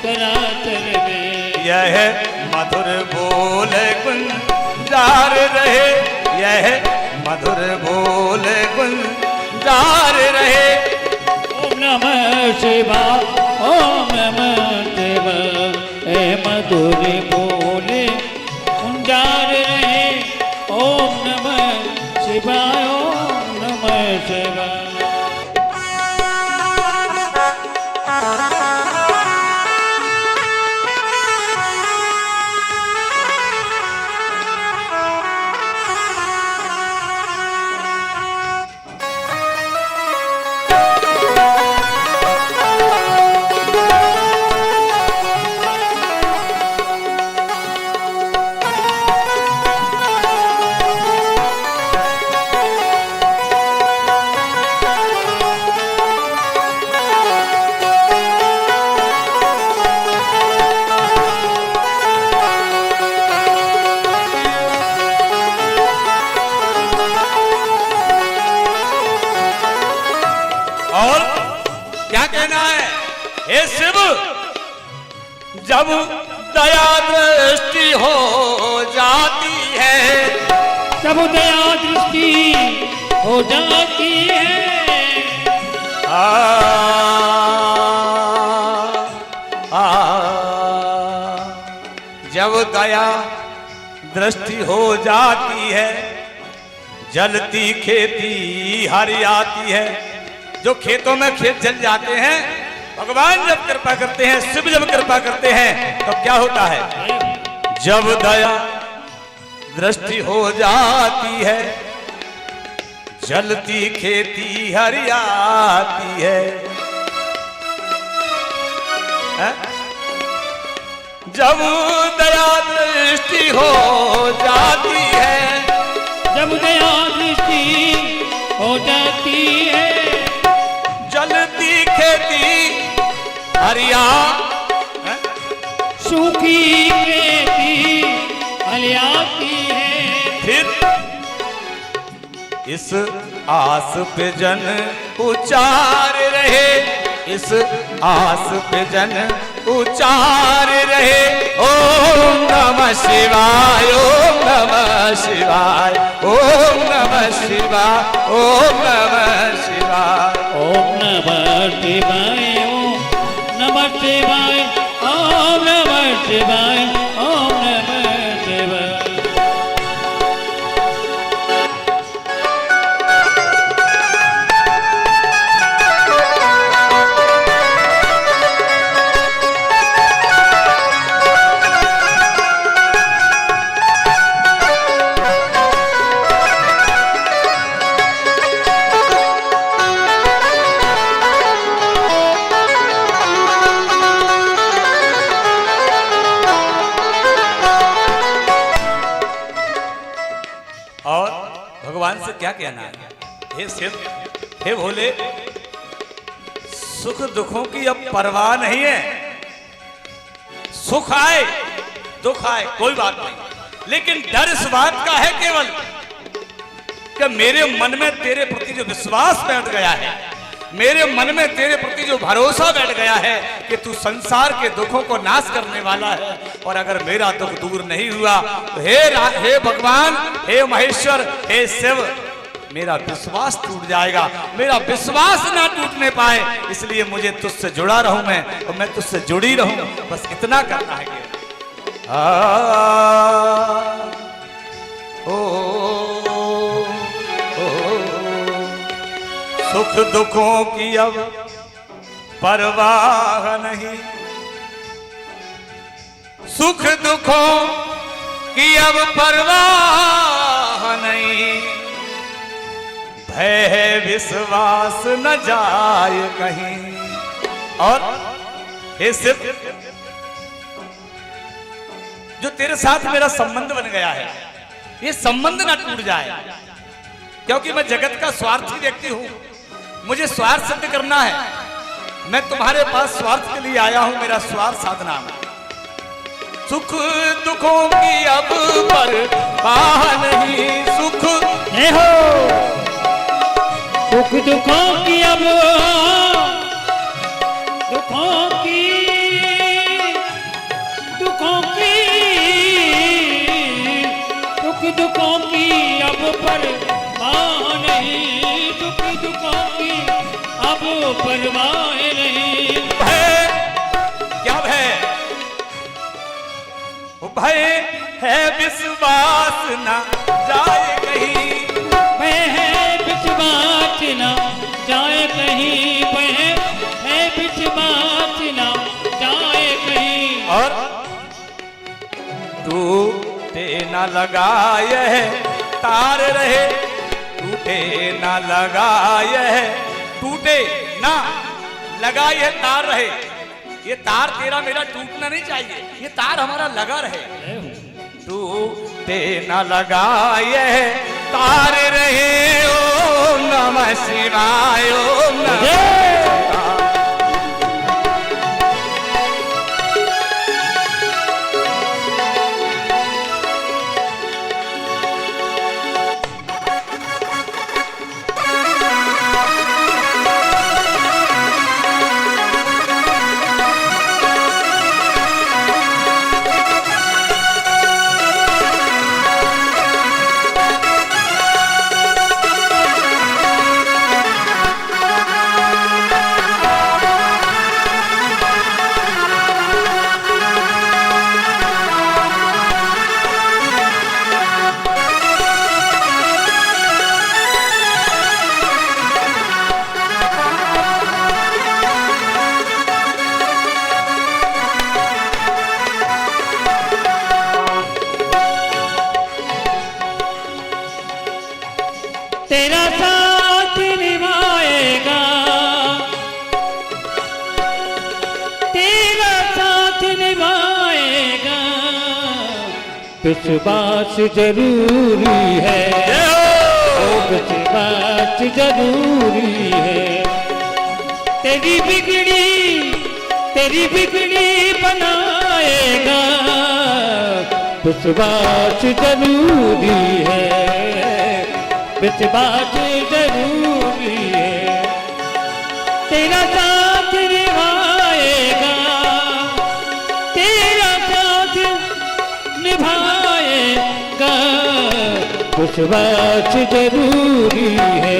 चराचर में। यह मधुर बोल गुंजार रहे, यह मधुर बोल गुंजार रहे। ओम नमः शिवाय, ओम नमः शिवाय। हे मधुर बोले गुंजार रहे, ओम नमः शिवाय, ओम नमः शिवाय। और क्या कहना है, हे शिव, जब दया दृष्टि हो जाती है, जब दया दृष्टि हो जाती है, जब दया दृष्टि हो जाती है, जलती खेती हरियाती है। जो खेतों में खेत जल जाते हैं, भगवान जब कृपा करते हैं, शिव जब कृपा करते हैं, तो क्या होता है, जब दया दृष्टि हो जाती है, जलती खेती हरियाती है। जब दया दृष्टि हो जाती है, जब दया दृष्टि हो जाती है, जलती खेती हरिया, सूखी खेती हरियाती है। फिर इस आस पे जन उचार रहे, इस आस पे जन उचार रहे। ओम नमः शिवाय, ओम नमः शिवाय, ओम नमः शिवाय, ओम नमः शिवाय। ओम नमः शिवाय, ओम नमः शिवाय, ओम नमः शिवाय, ओम नमः शिवाय। और भगवान से क्या कहना है? हे शिव, हे भोले, सुख दुखों की अब परवाह नहीं है। सुख आए दुख आए कोई बात नहीं, लेकिन डर इस बात का है केवल कि मेरे मन में तेरे प्रति जो विश्वास बैठ गया है, मेरे मन में तेरे प्रति जो भरोसा बैठ गया है कि तू संसार के दुखों को नाश करने वाला है, और अगर मेरा दुख दूर नहीं हुआ तो हे भगवान, हे महेश्वर, हे शिव, मेरा विश्वास टूट जाएगा। मेरा विश्वास ना टूटने पाए, इसलिए मुझे तुझसे जुड़ा रहूं मैं, और मैं तुझसे जुड़ी रहूं, बस इतना करना है कि सुख दुखों की अब परवाह नहीं, सुख दुखों की अब परवाह नहीं, भय है विश्वास न जाए कहीं। और हे शिव, जो तेरे साथ मेरा संबंध बन गया है, ये संबंध ना टूट जाए, क्योंकि मैं जगत का स्वार्थी व्यक्ति हूं, मुझे स्वार्थ सिद्ध करना है। मैं तुम्हारे पास स्वार्थ के लिए आया हूं, मेरा स्वार्थ साधना है। सुख दुखों की अब परवाह नहीं, सुख हो सुख दुखों की अब दुखों की सुख दुखों की अब परवाह नहीं, सुख दुखों की अब परवाह नहीं। भय क्या भय? भय है विश्वास ना जाए कहीं, भय है विश्वास न जाए कहीं, भय है विश्वास न जाए कहीं। और टूटे न लगाए तार रहे, टूटे न लगाए, टूटे ना लगाए तार रहे। ये तार तेरा मेरा टूटना नहीं चाहिए, ये तार हमारा लगा रहे। टूटे न लगाए तार रहे। ओम नमः शिवाय, ओम नमः शिवाय। तेरा साथ निभाएगा, तेरा साथ निभाएगा, विश्वास जरूरी है, विश्वास जरूरी है। तेरी बिगड़ी बनाएगा, विश्वास जरूरी है, विश्वास जरूरी है। तेरा साथ निभाएगा, तेरा साथ निभाएगा, विश्वास जरूरी है,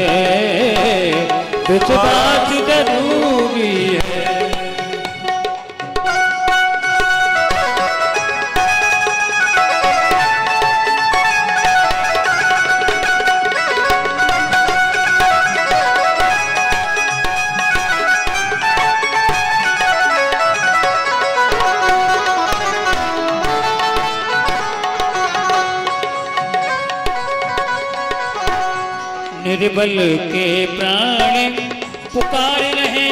विश्वास जरूरी है। निर्बल के प्राण पुकार रहे,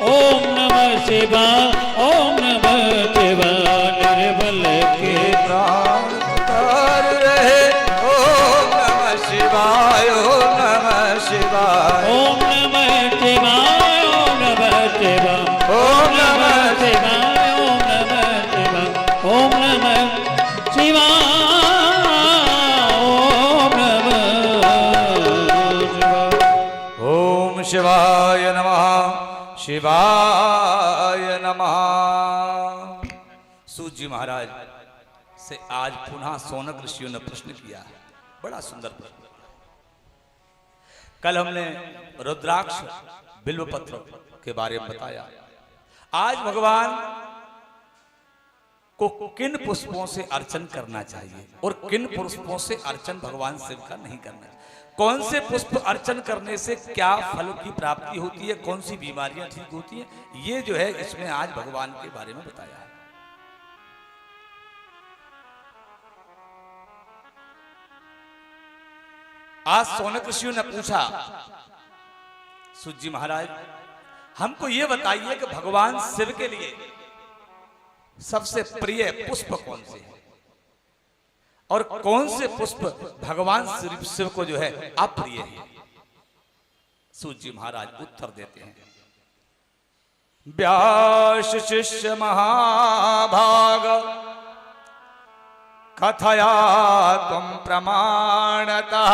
ओम नमः शिवाय, ओम नमः शिवाय। निर्बल के प्राण पुकार रहे, ओम नमः शिवाय, ओम नमः शिवाय, ओम नमः शिवाय, ओम नमः शिवाय, ओम नमः शिवाय, ओम नमः शिवाय, ओम नमः शिवाय, ओम शिवाय नमः, शिवाय नमः। सूत जी महाराज से आज पुनः सौनक ऋषियों ने प्रश्न किया है, बड़ा सुंदर प्रश्न। कल हमने रुद्राक्ष बिल्वपत्र के बारे में बताया। आज भगवान को किन पुष्पों से अर्चन करना चाहिए और किन पुष्पों से अर्चन भगवान शिव का नहीं करना चाहिए, कौन से पुष्प अर्चन करने से क्या फल की प्राप्ति होती है, कौन सी बीमारियां ठीक होती हैं, ये जो है इसमें आज भगवान के बारे में बताया है। आज सौनक ऋषियों ने पूछा, सूत जी महाराज हमको ये बताइए कि भगवान शिव के लिए सबसे प्रिय पुष्प कौन से हैं और कौन से पुष्प भगवान शिव को जो है अप्रिय है। सूत जी महाराज उत्तर देते हैं, व्यास शिष्य महाभाग कथया तुम प्रमाणतः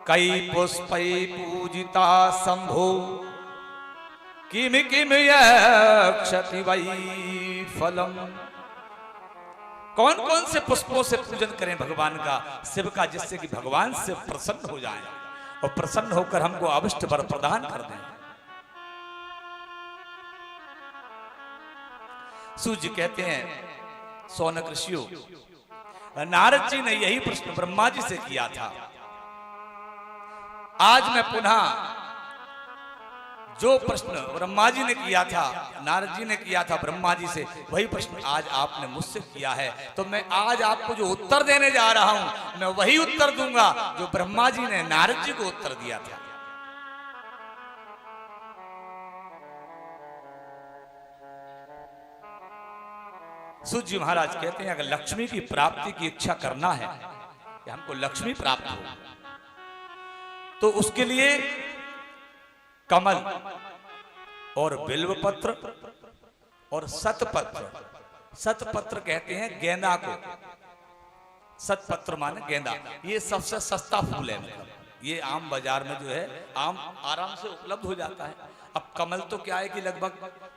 कई पुष्पै पूजिता शंभो किम किम यक्षति वै फलम। कौन कौन से पुष्पों से पूजन करें भगवान का, शिव का, जिससे कि भगवान शिव प्रसन्न हो जाएं और प्रसन्न होकर हमको अभिष्ट वर प्रदान कर दें। सूत जी कहते हैं, सौनक ऋषियों, नारद जी ने यही प्रश्न ब्रह्मा जी से किया था। आज मैं पुनः जो प्रश्न ब्रह्मा जी ने किया था, नारद जी ने किया था ब्रह्मा जी से, वही प्रश्न आज आपने मुझसे किया है। तो मैं आज आपको जो उत्तर देने जा रहा हूं, मैं वही उत्तर दूंगा जो ब्रह्मा जी ने नारद जी को उत्तर दिया था। सूत जी महाराज कहते हैं, अगर लक्ष्मी की प्राप्ति की इच्छा करना है कि हमको लक्ष्मी प्राप्त हो, तो उसके लिए कमल और बिल्वपत्र और सतपत्र, सतपत्र कहते हैं गेंदा को, सतपत्र माने गेंदा, ये सबसे सस्ता फूल है। मतलब ये आम बाजार में जो है आम आराम से उपलब्ध हो जाता है। अब कमल तो क्या है कि लगभग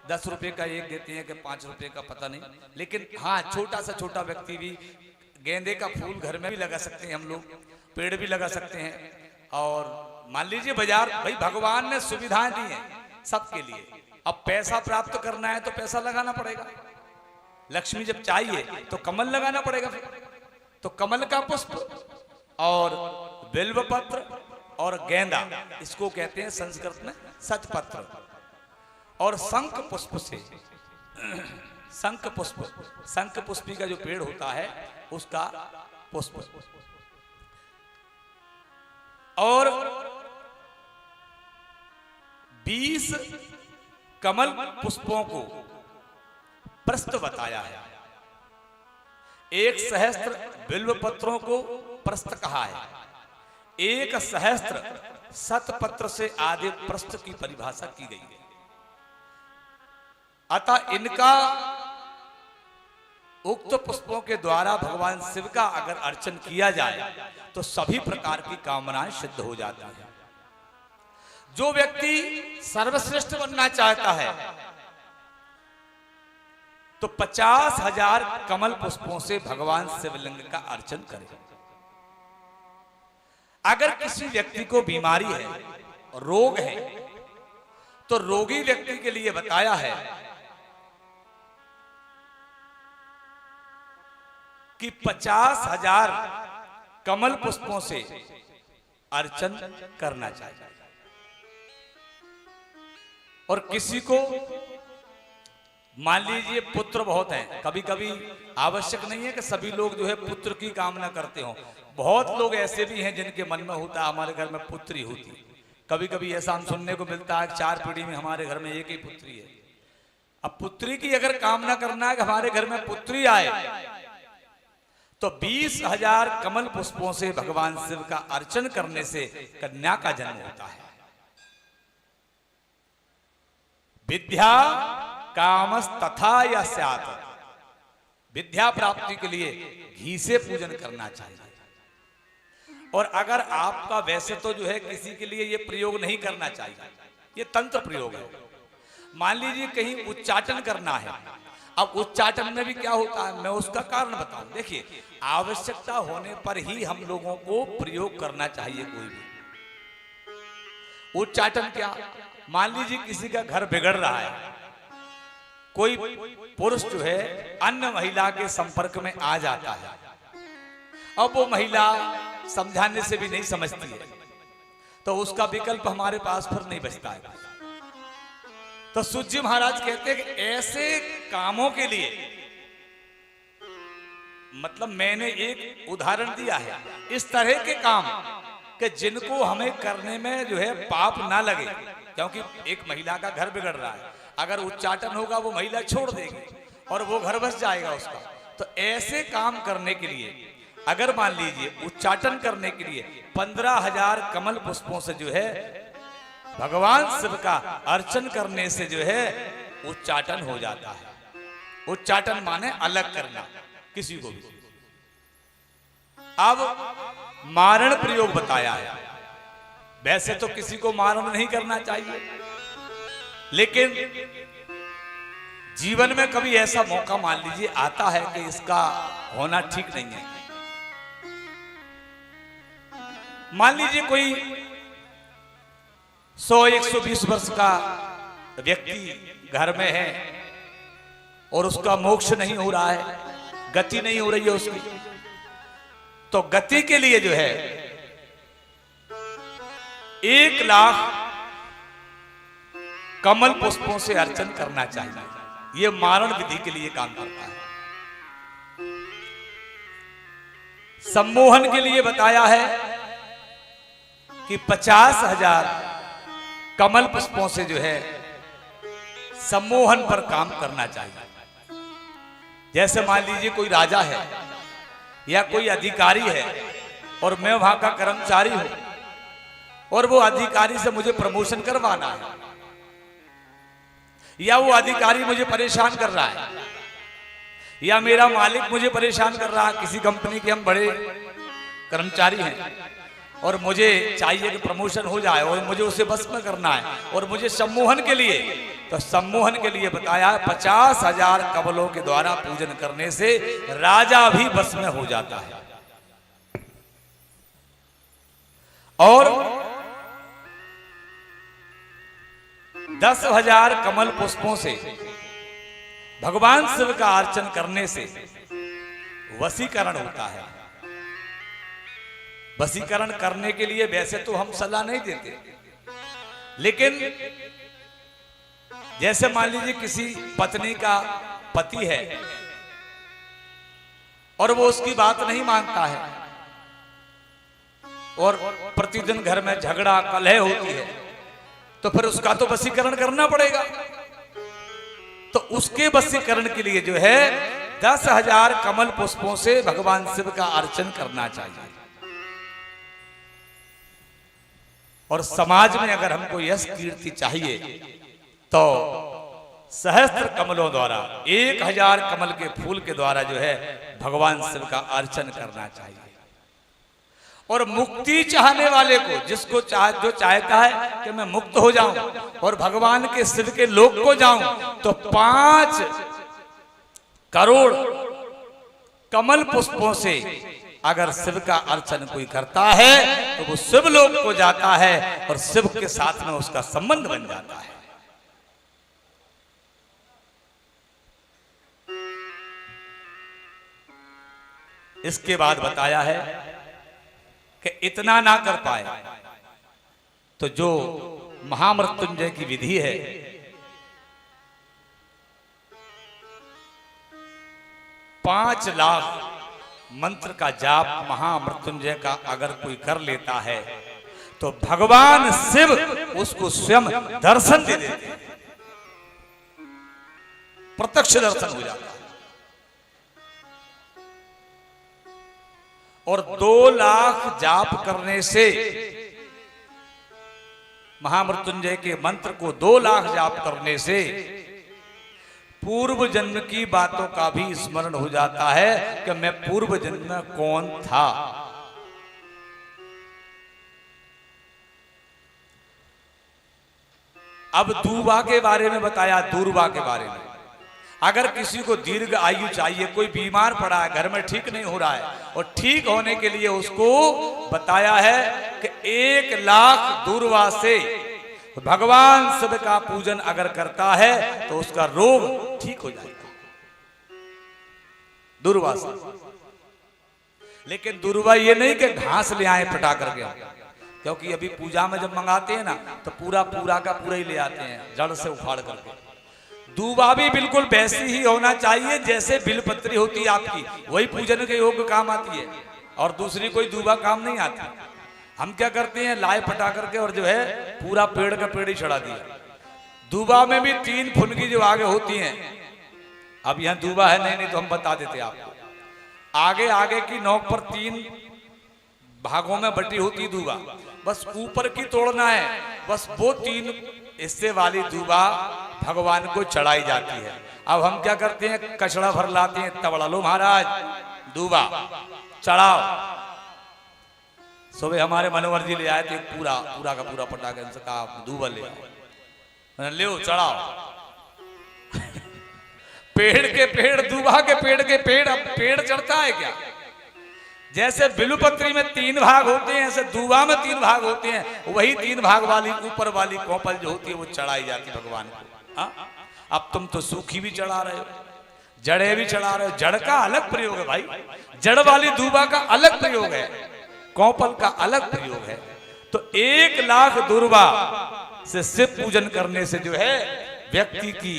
10 रुपए का एक देते हैं कि 5 रुपए का, पता नहीं, लेकिन हाँ छोटा सा छोटा व्यक्ति भी गेंदे का फूल घर में भी लगा सकते हैं, हम लोग पेड़ भी लगा सकते हैं। और मान लीजिए बाजार, भाई भगवान ने सुविधाएं दी हैं सबके लिए। अब पैसा प्राप्त करना है तो पैसा लगाना पड़ेगा, लक्ष्मी जब चाहिए तो कमल लगाना पड़ेगा। तो कमल का पुष्प और बिल्वपत्र और गेंदा, इसको कहते हैं संस्कृत में सतपत्र। और शंख पुष्प से, शंख पुष्प, शंख पुष्पी का जो पेड़ होता है उसका पुष्प, और 20 कमल पुष्पों को प्रस्थ बताया है। 1 सहस्त्र बिल्व पत्रों को प्रस्थ कहा है। 1 सहस्त्र शतपत्र से आदि प्रस्थ की परिभाषा की गई है। अतः इनका उक्त पुष्पों के द्वारा भगवान शिव का अगर अर्चन किया जाए तो सभी प्रकार की कामनाएं सिद्ध हो जाती हैं। जो व्यक्ति सर्वश्रेष्ठ बनना चाहता है तो 50,000 कमल पुष्पों से भगवान शिवलिंग का अर्चन करे। अगर किसी व्यक्ति को बीमारी है, रोग है, तो रोगी व्यक्ति के लिए बताया है कि 50,000 कमल पुष्पों से अर्चन करना चाहिए। और किसी को मान लीजिए पुत्र बहुत हैं, कभी कभी आवश्यक नहीं है कि सभी लोग जो है पुत्र की कामना करते हो। बहुत लोग ऐसे भी हैं जिनके मन में होता है हमारे घर में पुत्री होती। कभी कभी ऐसा हम सुनने को मिलता है 4 पीढ़ी में हमारे घर में एक ही पुत्री है। अब पुत्री की अगर कामना करना है कि हमारे घर में पुत्री आए तो 20,000 कमल पुष्पों से भगवान शिव का अर्चन करने से कन्या का जन्म होता है। विद्या कामस तथा या स्यात्, विद्या प्राप्ति के लिए घी से पूजन करना चाहिए। और अगर आपका वैसे तो जो है किसी के लिए ये प्रयोग नहीं करना चाहिए, ये तंत्र प्रयोग है। मान लीजिए कहीं उच्चाटन करना है, अब उच्चाटन में भी क्या होता है मैं उसका कारण बताऊं। देखिए, आवश्यकता होने पर ही हम लोगों को प्रयोग करना चाहिए कोई भी उच्चाटन। क्या, मान लीजिए किसी का घर बिगड़ रहा है, कोई पुरुष जो है अन्य महिला के संपर्क में आ जाता है, अब वो महिला समझाने से भी नहीं समझती है, तो उसका विकल्प हमारे पास फिर नहीं बचता है। तो सूत जी महाराज कहते हैं कि ऐसे कामों के लिए, मतलब मैंने एक उदाहरण दिया है, इस तरह के काम कि जिनको हमें करने में जो है पाप ना लगे। क्योंकि एक महिला का घर बिगड़ रहा है, अगर उच्चाटन होगा वो महिला छोड़ देगी और वो घर बस जाएगा उसका। तो ऐसे काम करने के लिए अगर मान लीजिए उच्चाटन करने के लिए 15,000 कमल पुष्पों से जो है भगवान शिव का अर्चन करने से जो है उच्चाटन हो जाता है। उच्चाटन माने अलग करना किसी को भी। अब मारण प्रयोग बताया है। वैसे तो किसी को मारण नहीं करना चाहिए, लेकिन जीवन में कभी ऐसा मौका मान लीजिए आता है कि इसका होना ठीक नहीं है। मान लीजिए कोई 100-120 वर्ष का व्यक्ति घर में है और उसका मोक्ष नहीं हो रहा है, गति नहीं हो रही है उसकी, तो गति के लिए जो है 1 लाख कमल पुष्पों से अर्चन करना चाहिए। यह मारण विधि के लिए काम करता है। सम्मोहन के लिए बताया है कि 50,000 कमल पुष्पों से जो है सम्मोहन पर काम करना चाहिए। जैसे मान लीजिए कोई राजा है या कोई अधिकारी है और मैं वहां का कर्मचारी हूं और वो अधिकारी से मुझे प्रमोशन करवाना है, या वो अधिकारी मुझे परेशान कर रहा है, या मेरा मालिक मुझे परेशान कर रहा है। किसी कंपनी के हम बड़े कर्मचारी हैं और मुझे चाहिए कि प्रमोशन हो जाए और मुझे उसे बस में करना है, और मुझे सम्मोहन के लिए, तो सम्मोहन के लिए बताया 50,000 कमलों के द्वारा पूजन करने से राजा भी बस में हो जाता है। और 10,000 कमल पुष्पों से भगवान शिव का अर्चन करने से वशीकरण होता है। वशीकरण करने के लिए वैसे तो हम सलाह नहीं देते, लेकिन जैसे मान लीजिए किसी पत्नी का पति है और वो उसकी बात नहीं मानता है, और प्रतिदिन घर में झगड़ा कलह होती है, तो फिर उसका तो वशीकरण करना पड़ेगा। तो उसके वशीकरण के लिए जो है 10,000 कमल पुष्पों से भगवान शिव का अर्चन करना चाहिए। और समाज में अगर हमको यश कीर्ति चाहिए तो सहस्त्र कमलों द्वारा 1000 कमल के फूल के द्वारा जो है भगवान शिव का अर्चन करना चाहिए। और मुक्ति चाहने वाले को, जिसको जो चाहता है कि मैं मुक्त हो जाऊं और भगवान के शिव के लोक को जाऊं, तो 5 करोड़ कमल पुष्पों से अगर शिव का अर्चन कोई करता है तो वो शिव लोक को जाता है और शिव के साथ में उसका संबंध बन जाता है। इसके बाद बताया है कि इतना ना कर पाए तो जो महामृत्युंजय की विधि है, 5 लाख मंत्र का जाप महामृत्युंजय का अगर कोई कर लेता है तो भगवान शिव उसको स्वयं दर्शन दे देते हैं, प्रत्यक्ष दर्शन हो जाता है। और 2 लाख जाप करने से, महामृत्युंजय के मंत्र को 2 लाख जाप करने से पूर्व जन्म की बातों का भी स्मरण हो जाता है कि मैं पूर्व जन्म में कौन था। अब दूबा के बारे में बताया, दूरबा के बारे में। अगर किसी को दीर्घ आयु चाहिए, कोई बीमार पड़ा है, घर में ठीक नहीं हो रहा है, और ठीक होने के लिए उसको बताया है कि 1 लाख दूरबा से भगवान शिव का पूजन अगर करता है तो उसका रोग ठीक हो जाएगा, दूरबा से। लेकिन दूरबा ये नहीं कि घास ले आए पटा करके, क्योंकि अभी पूजा में जब मंगाते हैं ना तो पूरा का पूरा ही ले आते हैं, जड़ से उखाड़ करके। दूबा भी बिल्कुल वैसी ही होना चाहिए जैसे बिलपत्री होती है आपकी, वही पूजन के योग्य काम आती है, और दूसरी कोई दूबा काम नहीं आती। हम क्या करते हैं, लाए पटा करके और जो है पूरा पेड़ का पेड़ ही चढ़ा दिया। दूबा में भी 3 फुनगी जो आगे होती हैं, अब यहाँ दूबा है नहीं तो हम बता देते आपको। आगे की नोक पर 3 भागों में बटी होती दूबा, बस ऊपर की तोड़ना है, बस वो 3 हिस्से वाली दूबा भगवान को चढ़ाई जाती है। अब हम क्या करते हैं, कचड़ा भर लाते हैं, तबड़ा लो महाराज दूबा चढ़ाओ। सुबह हमारे मनोहर जी ले आए थे पूरा का पूरा पटाखे, उनसे कहा दूबा ले आओ, ले चढ़ाओ। पेड़ के पेड़, दूबा के पेड़ के पेड़, अब पेड़ चढ़ता है क्या? जैसे बिलुपत्री में 3 भाग होते हैं, ऐसे दूबा में 3 भाग होते हैं, वही 3 भाग वाली ऊपर वाली कोपल जो होती है वो चढ़ाई जाती है भगवान को। अब तुम तो सूखी भी चढ़ा रहे हो, जड़े भी चढ़ा रहे हो। जड़ का अलग प्रयोग है भाई, जड़ वाली दूबा का अलग प्रयोग है, कोपल का अलग प्रयोग है। तो 1 लाख दूरबा से शिव पूजन करने से जो है व्यक्ति की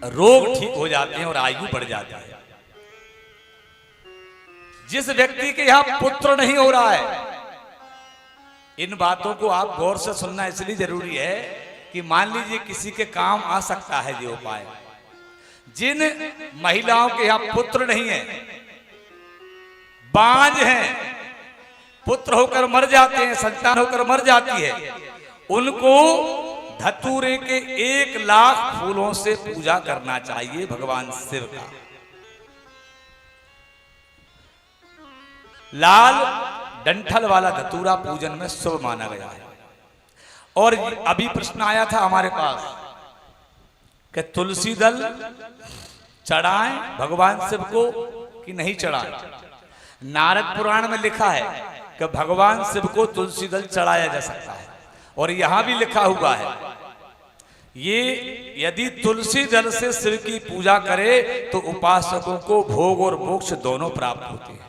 रोग ठीक हो जाते हैं और आयु बढ़ जाती है। जिस व्यक्ति के यहां पुत्र नहीं हो रहा है, इन बातों को आप गौर से सुनना इसलिए जरूरी है कि मान लीजिए किसी के काम आ सकता है ये उपाय। जिन महिलाओं के यहां पुत्र नहीं है, बांझ हैं, पुत्र होकर मर जाते हैं, संतान होकर मर जाती है, उनको धतूरे के 1 लाख फूलों से पूजा करना चाहिए भगवान शिव का। लाल डंठल वाला धतूरा पूजन में शुभ माना गया है। और अभी प्रश्न आया था हमारे पास कि तुलसी दल चढ़ाएं भगवान शिव को कि नहीं चढ़ाएं। नारद पुराण में लिखा है कि भगवान शिव को तुलसी दल चढ़ाया जा सकता है, और यहां भी लिखा हुआ है ये यदि तुलसी दल से शिव की पूजा करे तो उपासकों को भोग और मोक्ष दोनों प्राप्त होते हैं।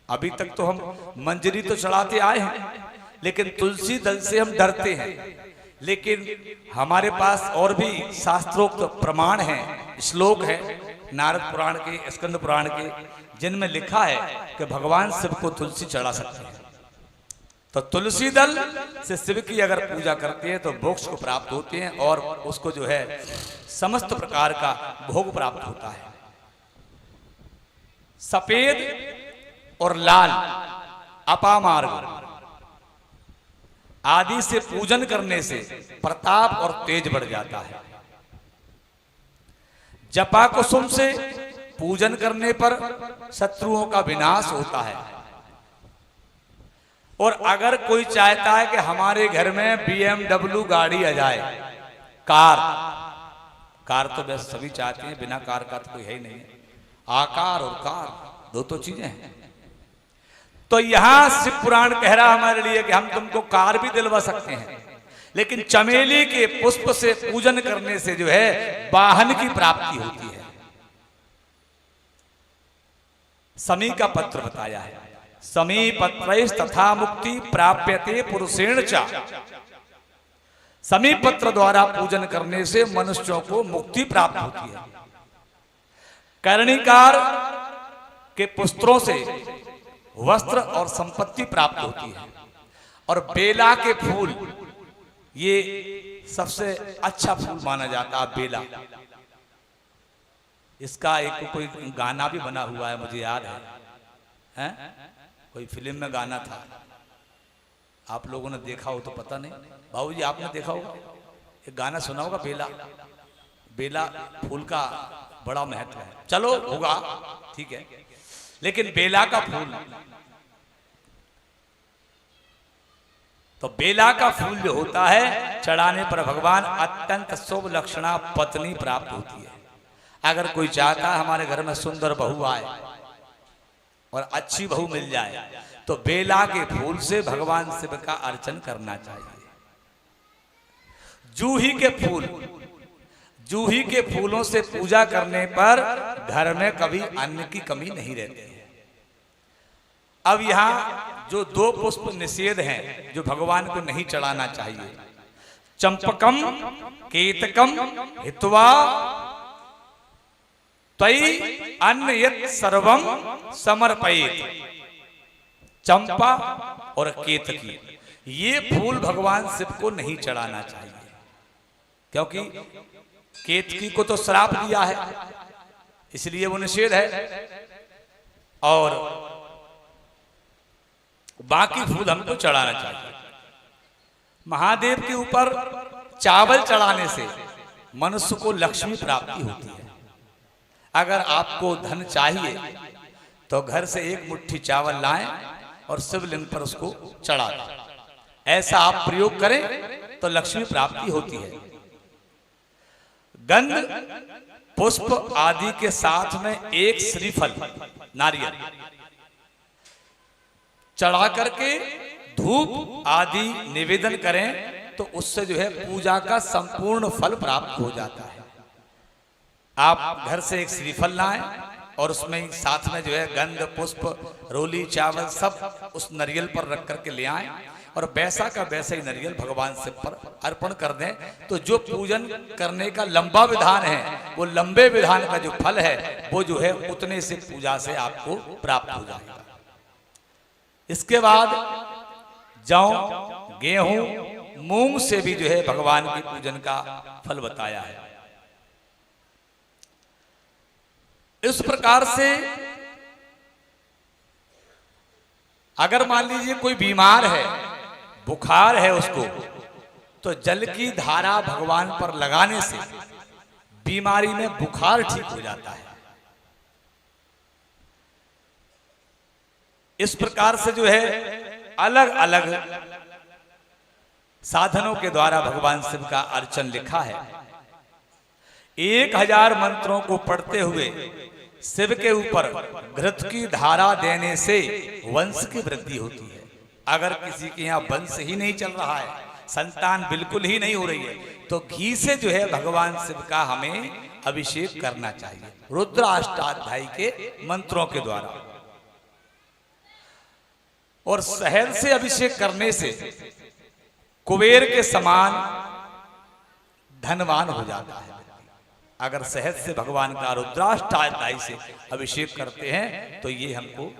अभी तक तो हम मंजरी तो चढ़ाते आए हैं, लेकिन तुलसी दल से हम डरते हैं। लेकिन हमारे पास और भी शास्त्रोक्त प्रमाण हैं, श्लोक हैं नारद पुराण के, स्कंद पुराण के, जिनमें लिखा है कि भगवान शिव को तुलसी चढ़ा सकते हैं। तो तुलसी दल से शिव की अगर पूजा करते हैं तो मोक्ष को प्राप्त होते हैं और उसको जो है समस्त प्रकार का भोग प्राप्त होता है। सफेद और लाल अपामार्ग आदि से पूजन करने से प्रताप और तेज बढ़ जाता है। जपा कुसुम से पूजन करने पर शत्रुओं का विनाश होता है। और अगर कोई चाहता है कि हमारे घर में BMW गाड़ी आ जाए, कार तो वैसे सभी चाहते हैं, बिना कार का तो कोई है ही नहीं है। आकार और कार दो तो चीजें हैं। तो यहां शिव पुराण कह रहा हमारे लिए कि हम तुमको कार भी दिलवा सकते हैं, लेकिन चमेली के पुष्प से पूजन करने से जो है वाहन की प्राप्ति होती है। समी का पत्र बताया है, समी पत्रैस् तथा मुक्ति प्राप्यते पुरुषेण च। समी पत्र द्वारा पूजन करने से मनुष्यों को मुक्ति प्राप्त होती है। कर्णिकार के पुष्पों से वस्त्र और संपत्ति प्राप्त होती है। और बेला के फूल ये सबसे अच्छा फूल माना जाता है। बेला, इसका एक कोई गाना भी बना हुआ है, मुझे याद है, कोई फिल्म में गाना था, आप लोगों ने देखा हो तो पता नहीं। बाबूजी आपने देखा होगा, एक गाना सुना होगा, बेला फूल का बड़ा महत्व है। चलो होगा, ठीक है, लेकिन बेला का फूल, तो बेला का फूल जो होता है चढ़ाने पर भगवान अत्यंत शुभ लक्षणा पत्नी प्राप्त होती है। अगर कोई चाहता है हमारे घर में सुंदर बहू आए और अच्छी बहू मिल जाए तो बेला के फूल से भगवान शिव का अर्चन करना चाहिए। जूही के फूलों से पूजा करने पर घर में कभी अन्न की कमी नहीं रहती है। अब यहां जो दो पुष्प निषेध हैं जो भगवान को नहीं चढ़ाना चाहिए, चंपकम केतकम हित्वा तई अन्न यत् सर्वम समर्पयेत्। चंपा और केतकी ये फूल भगवान शिव को नहीं चढ़ाना चाहिए, क्योंकि केतकी को तो श्राप दिया है, इसलिए वो निषेध है। और बाकी फूल हमको चढ़ाना चाहिए। महादेव के ऊपर चावल चढ़ाने से मनुष्य को लक्ष्मी प्राप्ति होती है। अगर आपको धन चाहिए तो घर से एक मुट्ठी चावल लाएं और शिवलिंग पर उसको चढ़ा दें। ऐसा आप प्रयोग करें तो लक्ष्मी प्राप्ति होती है। गंध पुष्प आदि के साथ में एक श्रीफल नारियल चढ़ा करके धूप आदि निवेदन करें तो उससे जो है पूजा का संपूर्ण फल प्राप्त हो जाता है। आप घर से एक श्रीफल लाएं और उसमें साथ में जो है गंध पुष्प रोली चावल सब उस नारियल पर रख करके ले आएं और वैसा का वैसा ही नारियल भगवान शिव पर अर्पण कर दें। तो जो पूजन करने का लंबा विधान है वो लंबे विधान का जो फल है वो जो है उतने से पूजा से आपको प्राप्त हो जाएगा। इसके बाद जौ गेहूं मूंग से भी जो है भगवान की पूजन का फल बताया है। इस प्रकार से अगर मान लीजिए कोई बीमार है, बुखार है उसको, तो जल की धारा भगवान पर लगाने से बीमारी में बुखार ठीक हो जाता है। इस प्रकार से जो है अलग अलग साधनों के द्वारा भगवान शिव का अर्चन लिखा है। 1000 मंत्रों को पढ़ते हुए शिव के ऊपर घृत की धारा देने से वंश की वृद्धि होती है। अगर किसी के यहाँ वंश ही नहीं चल रहा है, संतान बिल्कुल ही नहीं हो रही है, तो घी से जो है भगवान शिव का हमें अभिषेक करना चाहिए रुद्राष्टाध्यायी के मंत्रों के द्वारा। और शहद से अभिषेक करने से कुबेर के समान धनवान हो जाता है। अगर शहद से भगवान का रुद्राष्टाध्यायी से अभिषेक करते हैं तो ये हमको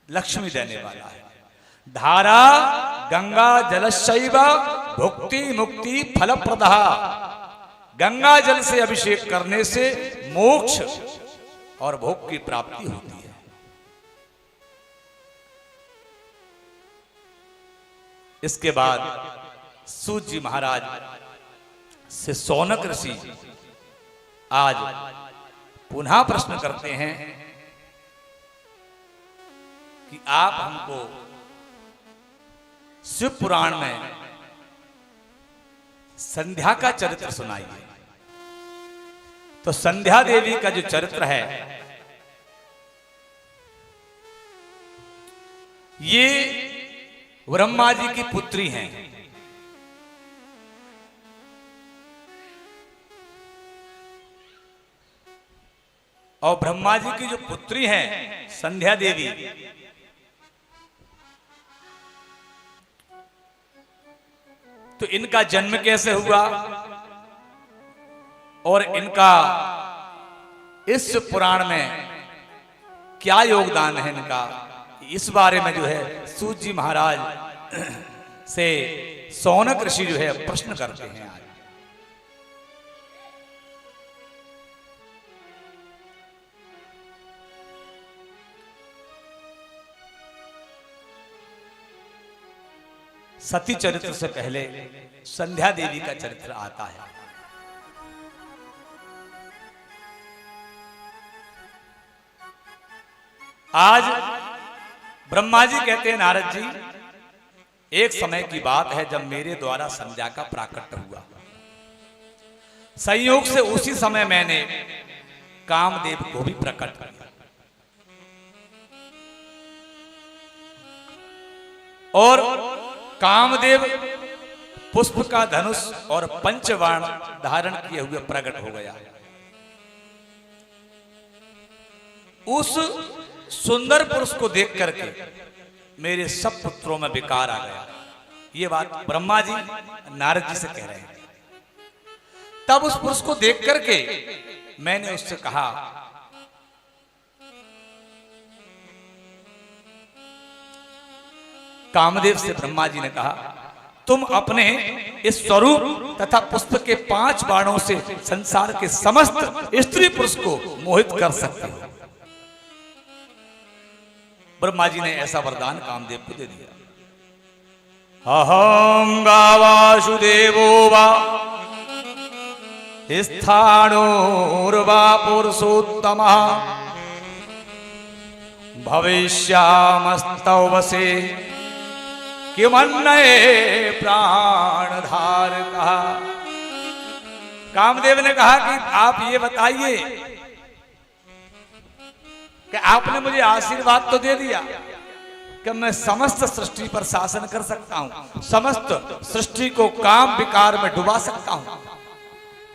लक्ष्मी देने वाला है। धारा गंगा जलशैव भुक्ति मुक्ति फलप्रदा। गंगा जल से अभिषेक करने से मोक्ष और भोग की प्राप्ति होती है। इसके बाद सूत जी महाराज से शौनक ऋषि आज पुनः प्रश्न करते हैं कि आप हमको शिव पुराण में संध्या का चरित्र सुनाइए। तो संध्या देवी का जो चरित्र है ये ब्रह्मा जी की पुत्री हैं। और ब्रह्मा जी की जो पुत्री हैं संध्या देवी, तो इनका जन्म कैसे हुआ और इनका इस पुराण में क्या योगदान है इनका, इस बारे में जो है सूत जी महाराज से शौनक ऋषि जो है प्रश्न करते हैं। सती चरित्र से पहले संध्या देवी का चरित्र आता है। आज ब्रह्मा जी कहते हैं नारद जी, एक समय की बात है जब मेरे द्वारा संध्या का प्राकट्य हुआ। संयोग से उसी समय मैंने कामदेव को भी प्रकट किया और कामदेव पुष्प का धनुष और पंचबाण धारण किए हुए प्रकट हो गया। उस सुंदर पुरुष को देख करके मेरे सब पुत्रों में विकार आ गया। ये बात ब्रह्मा जी नारद जी से कह रहे हैं। तब उस पुरुष को देख करके मैंने उससे कहा, कामदेव से ब्रह्मा जी ने कहा, तुम अपने इस स्वरूप तथा पुष्प के 5 बाणों से संसार के समस्त स्त्री पुरुष को मोहित कर सकते हो। ब्रह्मा जी ने ऐसा वरदान कामदेव को दे दिया। अहं वासुदेवो वा स्थाणोर्वा पुरुषोत्तमः भविष्यामस्तवसे किमन्नये प्राणधारकः। कामदेव ने कहा कि आप ये बताइए कि आपने मुझे आशीर्वाद तो दे दिया कि मैं समस्त सृष्टि पर शासन कर सकता हूं, समस्त सृष्टि को काम विकार में डुबा सकता हूं,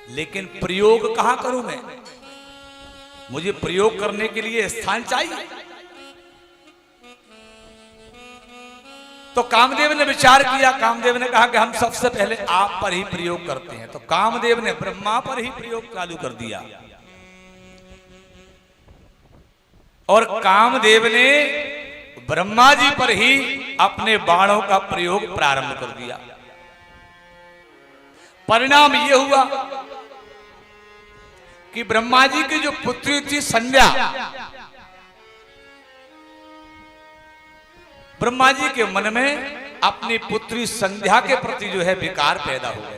लेकिन प्रयोग कहां करूं मैं? मुझे प्रयोग करने के लिए स्थान चाहिए। तो कामदेव ने विचार किया। कामदेव ने कहा कि हम सबसे पहले आप पर ही प्रयोग करते हैं। तो कामदेव ने ब्रह्मा पर ही प्रयोग चालू कर दिया और कामदेव ने ब्रह्मा जी पर ही अपने बाणों का प्रयोग प्रारंभ कर दिया। परिणाम यह हुआ कि ब्रह्मा जी की जो पुत्री थी संध्या, ब्रह्मा जी के मन में अपनी पुत्री संध्या के प्रति जो है विकार पैदा हो गया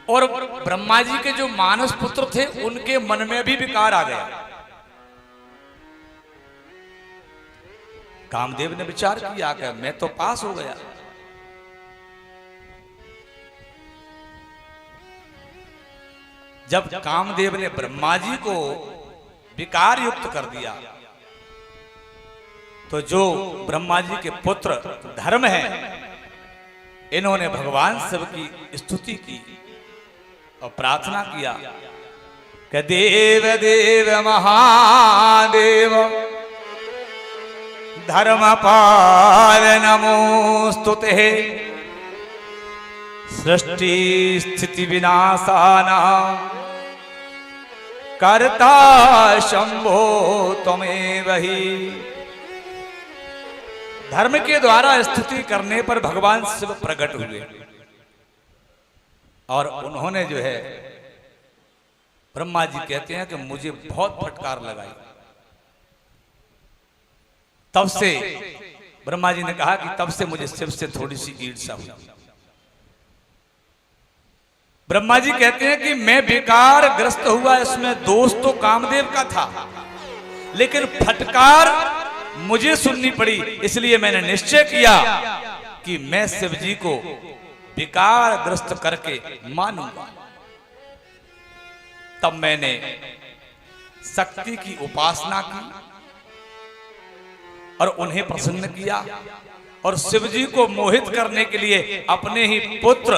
और ब्रह्मा जी के जो मानस पुत्र थे उनके मन में भी विकार आ गया। कामदेव ने विचार किया कि मैं तो पास हो गया, जब कामदेव ने ब्रह्मा जी को विकार युक्त कर दिया तो जो ब्रह्मा जी के पुत्र धर्म है, इन्होंने भगवान शिव की स्तुति की और प्रार्थना किया कि देव देव महादेव धर्मपाल नमोस्तुते सृष्टि स्थिति विनाशाना करता शंभो त्वमेव ही। धर्म के द्वारा स्तुति करने पर भगवान शिव प्रकट हुए और उन्होंने जो है, ब्रह्मा जी कहते हैं कि मुझे बहुत फटकार लगाई। तब से ब्रह्मा जी ने कहा कि तब से मुझे शिव से थोड़ी सी ईर्ष्या हुई। ब्रह्मा जी कहते हैं कि मैं बेकार ग्रस्त हुआ, इसमें दोष तो कामदेव का था, लेकिन फटकार मुझे सुननी पड़ी। इसलिए मैंने निश्चय किया कि मैं शिव जी को बेकार ग्रस्त करके मानूंगा। तब मैंने शक्ति की उपासना की और उन्हें प्रसन्न किया और शिव जी को मोहित करने के लिए अपने ही पुत्र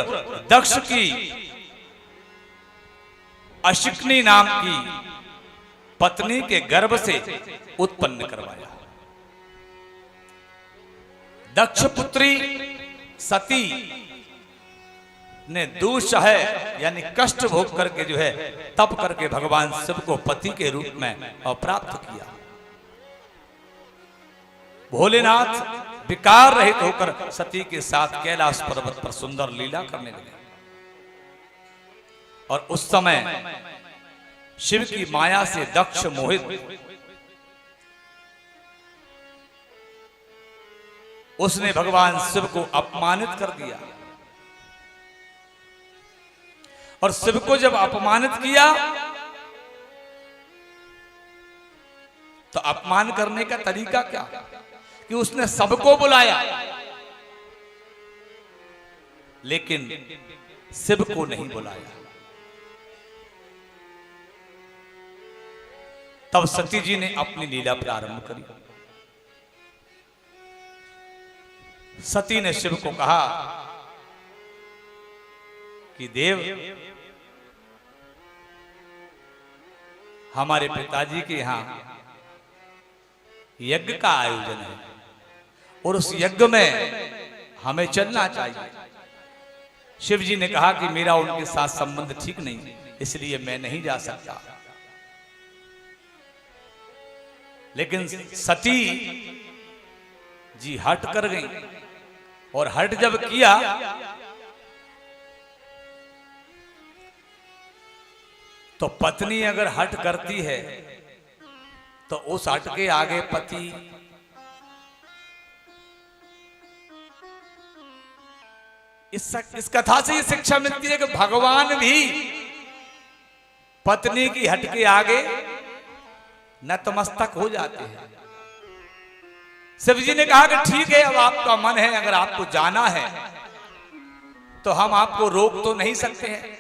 दक्ष की अशिकनी नाम की पत्नी के गर्भ से उत्पन्न करवाया। दक्ष पुत्री सती ने दुःसह यानी कष्ट भोग करके जो है तप करके भगवान शिव को पति के रूप में प्राप्त किया। भोलेनाथ विकार रहित होकर सती के साथ कैलाश पर्वत पर सुंदर लीला करने लगे और उस समय शिव की माया से दक्ष मोहित, उसने भगवान शिव को अपमानित कर दिया और शिव को जब अपमानित किया तो अपमान करने का तरीका क्या कि उसने सबको बुलाया लेकिन शिव को नहीं बुलाया। तब सती जी ने अपनी लीला प्रारंभ करी। सती ने शिव को कहा कि देव, हमारे पिताजी के यहां यज्ञ का आयोजन है और उस यज्ञ में हमें चलना चाहिए। शिव जी ने कहा कि मेरा उनके साथ संबंध ठीक नहीं, इसलिए मैं नहीं जा सकता। लेकिन सती जी हट कर गई और हट जब किया तो पत्नी अगर हट करती है तो उस हट के आगे पति इस कथा से ये शिक्षा मिलती है कि भगवान भी पत्नी की हट के आगे नतमस्तक हो जाते हैं। शिव जी ने कहा कि ठीक है, अब आपका मन है, अगर आपको जाना है तो हम आपको रोक तो नहीं सकते हैं,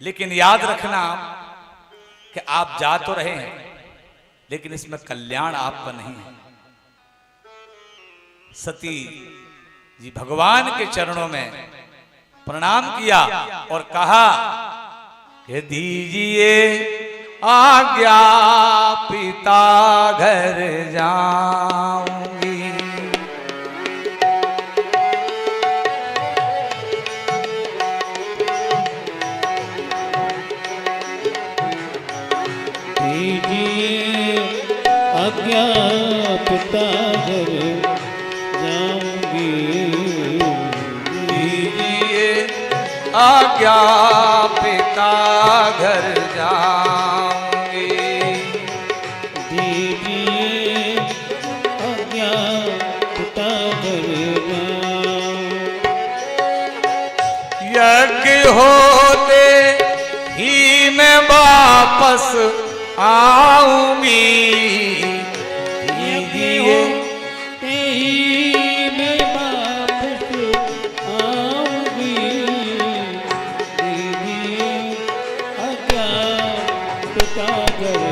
लेकिन याद रखना कि आप जा तो रहे हैं लेकिन इसमें कल्याण आपका नहीं है। सती जी भगवान के चरणों में प्रणाम किया और कहा कि दीजिए आज्ञा, पिता घर जाऊंगी। दीजिए आज्ञा, पिता घर जाऊंगी। दीजिए आज्ञा, पिता घर जाऊंगी। दीजिए आज्ञा, पिता घर यज्ञ होते ही मैं वापस आऊंगी। दीजिए मैं वापस आऊंगी। दीजिए आज्ञा, पिता घर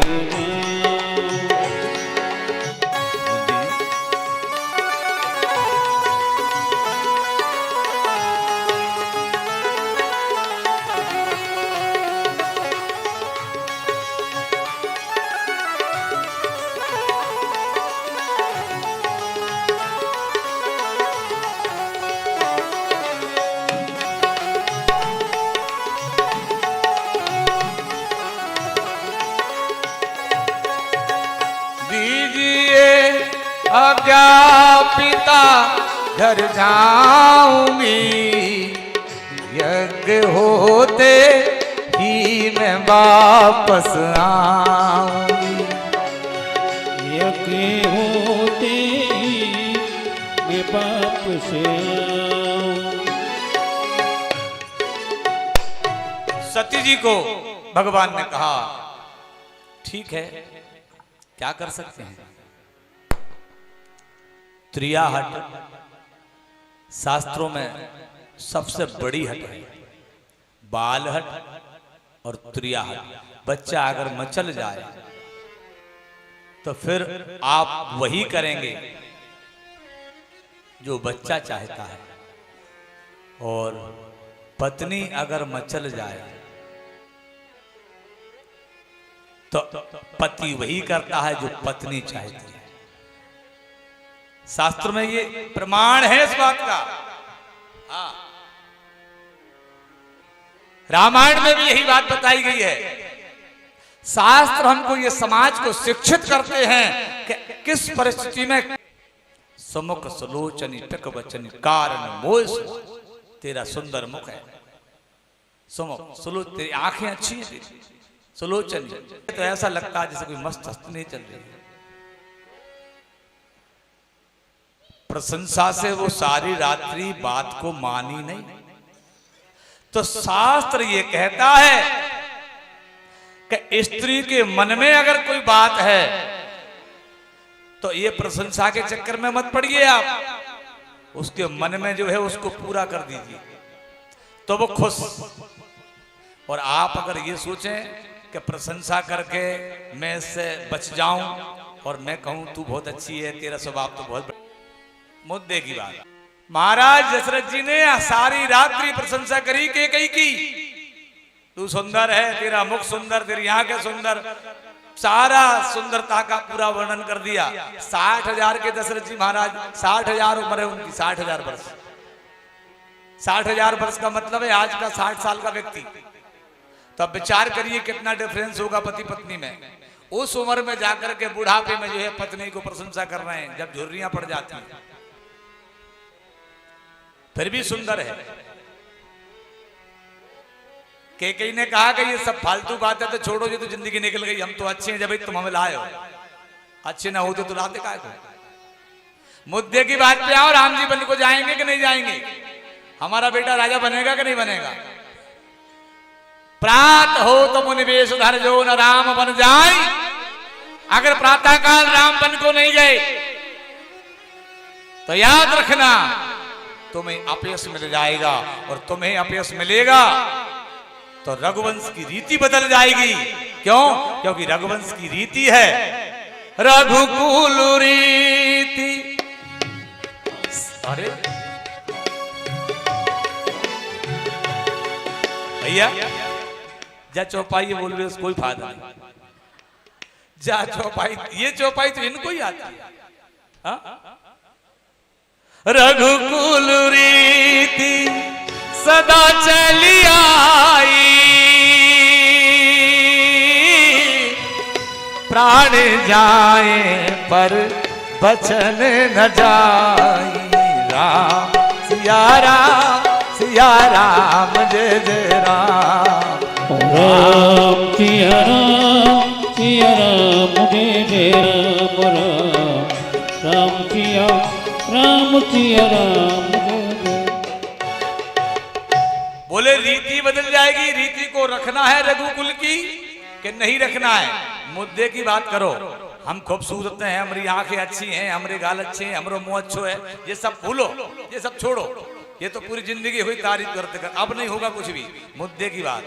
आज्ञा पिता घर जाऊंगी, यज्ञ होते ही मैं वापस आऊंगी। यज्ञ होते ही मैं वापस आऊं। सती जी को भगवान ने कहा ठीक है, क्या कर सकते हैं। त्रिया हट शास्त्रों में सबसे बड़ी हट है, बाल हट और त्रिया हट। बच्चा अगर मचल जाए तो फिर आप वही करेंगे जो बच्चा चाहता है, और पत्नी अगर मचल जाए तो पति वही करता है जो पत्नी चाहती है। शास्त्र में ये प्रमाण है इस बात का। हाँ, रामायण में भी यही बात बताई गई है। शास्त्र हमको ये समाज को शिक्षित करते हैं कि किस परिस्थिति में सुमुख सुलोचनी टक बचनी कारण मोह। तेरा सुंदर मुख है, सुमुख सुलोच, तेरी आंखें अच्छी हैं, तेरी सुलोचनी, तो ऐसा लगता है जैसे कोई मस्त हस्ती चल रही है। प्रशंसा से वो सारी रात्रि बात को मानी नहीं। तो शास्त्र ये कहता है कि स्त्री के मन में अगर कोई बात है तो ये प्रशंसा के चक्कर में मत पड़िए आप। उसके मन में जो है उसको पूरा कर दीजिए तो वो खुश। और आप अगर ये सोचें कि प्रशंसा करके मैं इससे बच जाऊं और मैं कहूं तू बहुत अच्छी है, तेरा स्वभाव तो बहुत, मुद्दे की बात। महाराज दशरथ जी ने सारी रात्रि प्रशंसा करी कैकेयी की। तू सुंदर है, तेरा मुख सुंदर, तेरी आंखें सुंदर, सारा सुंदरता का पूरा वर्णन कर दिया। 60,000 के दशरथ जी महाराज, 60,000 उम्र है उनकी, 60,000 वर्ष। 60,000 वर्ष का मतलब है आज का 60 साल का व्यक्ति। तो अब विचार करिए कितना डिफरेंस होगा पति पत्नी में। उस उम्र में जाकर के बुढ़ापे में जो है पत्नी को प्रशंसा कर रहे हैं, जब झुर्रियां पड़ जाती हैं, फिर भी सुंदर है। कैकेयी ने कहा कि ये सब फालतू बात है तो छोड़ो, ये तो जिंदगी निकल गई, हम तो अच्छे हैं, जब तुम हमें लाए हो, अच्छे ना होते तो लाते काहे को। मुद्दे की बात पे आओ, राम जी बन को जाएंगे कि नहीं जाएंगे, हमारा बेटा राजा बनेगा कि नहीं बनेगा। प्रात हो तो मुनिवेश धर जो न राम बन जाए। अगर प्रातः काल राम बन को नहीं गए तो याद रखना तुम्हें अपयश मिल जाएगा, और तुम्हें अपयश मिलेगा तो रघुवंश की रीति बदल जाएगी। क्यों? क्योंकि रघुवंश की रीति है रघुकुल रीति। अरे भैया जा चौपाई बोल रहे, कोई फायदा नहीं। जा चौपाई, ये चौपाई तो इनको ही आती है। रघुकुल रीति सदा चली आई, प्राण जाए पर बचन न जाए। राम सिया राम, सिया राम जय जय राम। राम सिया राम, सिया राम जय जय राम। राम सिया राम, सिया राम जय जय। बोले रीति बदल जाएगी। रीति को रखना है रघुकुल की कि नहीं रखना है, मुद्दे की बात करो। हम खूबसूरत हैं, हमारी आंखें अच्छी हैं, हमारे गाल अच्छे हैं, हमारा मुंह अच्छो है, ये सब भूलो, ये सब छोड़ो। ये तो पूरी जिंदगी हुई तारीफ करते कर, अब नहीं होगा कुछ भी। मुद्दे की बात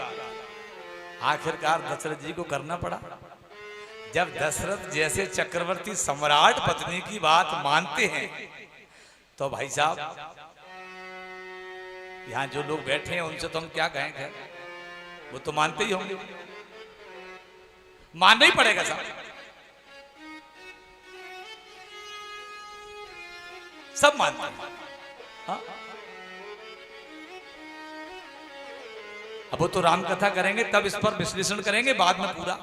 आखिरकार दशरथ जी को करना पड़ा। जब दशरथ जैसे चक्रवर्ती सम्राट पत्नी की बात मानते हैं तो भाई साहब यहां जो लोग बैठे हैं उनसे तो हम क्या कहेंगे, वो तो मानते ही होंगे, मानना ही पड़ेगा साहब। सब मानते हैं। हाँ? अब वो तो राम कथा करेंगे तब इस पर विश्लेषण करेंगे बाद में पूरा।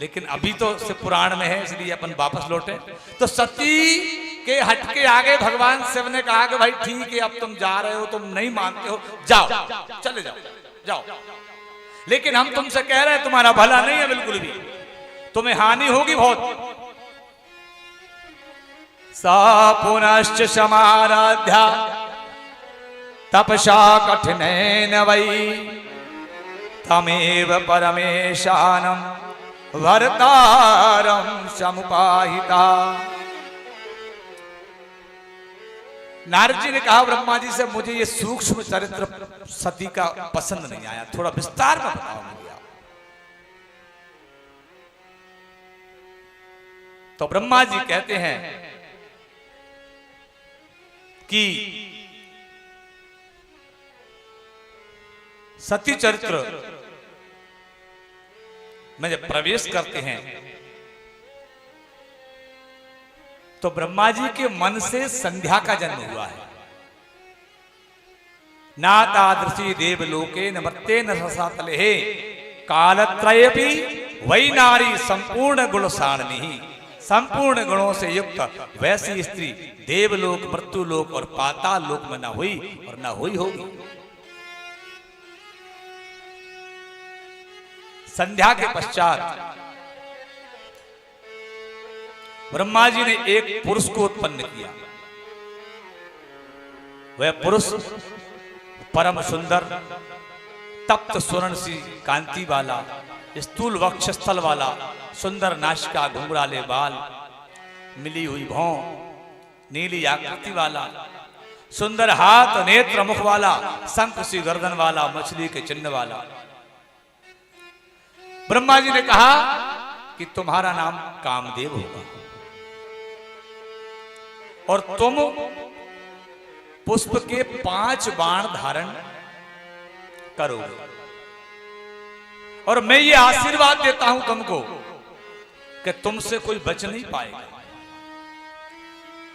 लेकिन अभी तो से पुराण में है, इसलिए अपन वापस लौटे। तो सती के हट के आगे भगवान शिव ने कहा कि भाई ठीक है, अब तुम जा रहे हो, तुम नहीं मानते हो, जाओ, चले जाओ, जाओ, लेकिन हम तुमसे कह रहे हैं तुम्हारा भला नहीं है बिल्कुल भी, तुम्हें हानि होगी बहुत। सा पुनश्च समाराध्या तपसा कठिनेन वै तमेव परमेशानम भरतारम समुपाहिता। नारद जी ने कहा ब्रह्मा जी से, मुझे ये सूक्ष्म चरित्र सती का पसंद नहीं आया, थोड़ा विस्तार में बताओ मुझे आप। तो ब्रह्मा जी कहते हैं कि सती चरित्र में जब प्रवेश करते हैं तो ब्रह्मा जी के मन से संध्या का जन्म हुआ है। ना तादृशी देवलोके न मर्ते न रसातले कालत्रयपि वही नारी संपूर्ण गुण सारणी। संपूर्ण गुणों से युक्त वैसी स्त्री देवलोक, मृत्युलोक और पाताल लोक में न हुई और न हुई होगी। संध्या के पश्चात ब्रह्मा जी ने एक पुरुष को उत्पन्न किया। वह पुरुष परम सुंदर, तप्त स्वर्ण सी कांति वाला, स्थूल वक्षस्थल वाला, सुंदर नासिका, घुंघराले बाल, मिली हुई भौं, नीली आकृति वाला, सुंदर हाथ, नेत्र, मुख वाला, शंख सी गर्दन वाला, मछली के चिन्ह वाला। ब्रह्मा जी ने कहा कि तुम्हारा नाम कामदेव होगा और तुम पुष्प के 5 बाण धारण करोगे और मैं ये आशीर्वाद देता हूं तुमको कि तुमसे कोई बच नहीं पाएगा।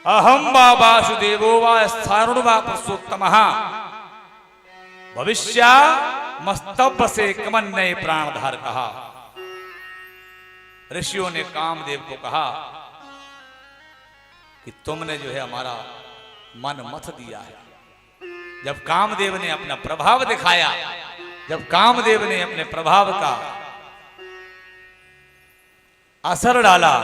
अहम वा वासुदेवो वा स्थारुण वा पुरुषोत्तमः भविष्या मस्तव्य से कमन्य प्राणधार कहा। ऋषियों ने कामदेव को कहा कि तुमने जो है हमारा मन मथ दिया है। जब कामदेव ने अपना प्रभाव दिखाया, जब कामदेव ने अपने प्रभाव का असर डाला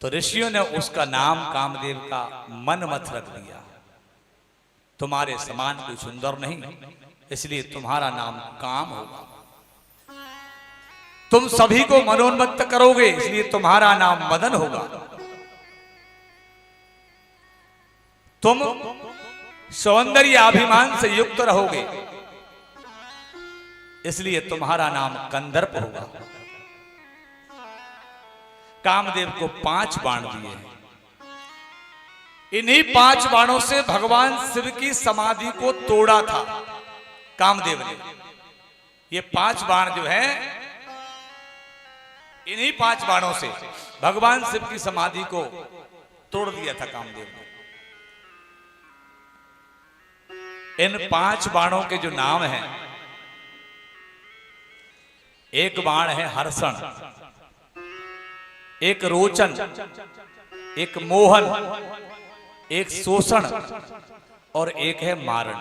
तो ऋषियों ने उसका नाम कामदेव का मन मथ रख दिया। तुम्हारे समान कोई सुंदर नहीं, इसलिए तुम्हारा नाम काम होगा। तुम सभी को मनोन्मत्त करोगे, इसलिए तुम्हारा नाम मदन होगा। तुम सौंदर्य अभिमान से युक्त रहोगे, इसलिए तुम्हारा नाम कंदर्प होगा। कामदेव को 5 बाण दिए हैं। इन्हीं 5 बाणों से भगवान शिव की समाधि को तोड़ा था कामदेव ने। ये 5 बाण जो है, इन्हीं 5 बाणों से भगवान शिव की समाधि को तोड़ दिया था कामदेव ने। इन 5 बाणों के जो नाम हैं, एक बाण है हर्षण, एक रोचन, एक मोहन, एक शोषण और एक है मारण।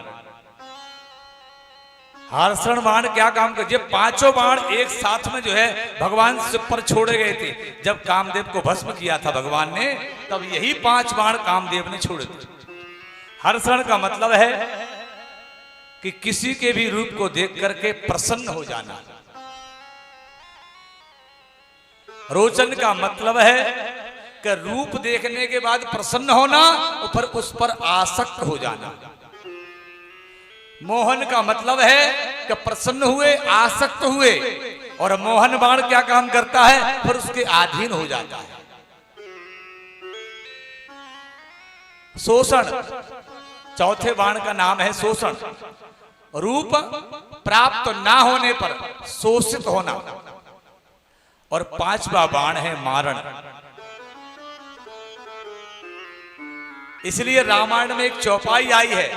हर्षण बाण क्या काम कर, ये 5 बाण एक साथ में जो है भगवान शिव पर छोड़े गए थे। जब कामदेव को भस्म किया था भगवान ने, तब यही 5 बाण कामदेव ने छोड़े थे। हर्षण का मतलब है कि किसी के भी रूप को देख करके प्रसन्न हो जाना। रोचन का मतलब है कि रूप देखने के बाद प्रसन्न होना और फिर उस पर आसक्त हो जाना। मोहन का मतलब है कि प्रसन्न हुए, आसक्त हुए, और मोहन बाण क्या काम करता है, फिर उसके अधीन हो जाता है। शोषण, चौथे बाण का नाम है शोषण। रूप प्राप्त ना होने पर शोषित होना। और 5वां बाण है मारण। इसलिए रामायण में एक चौपाई आई है,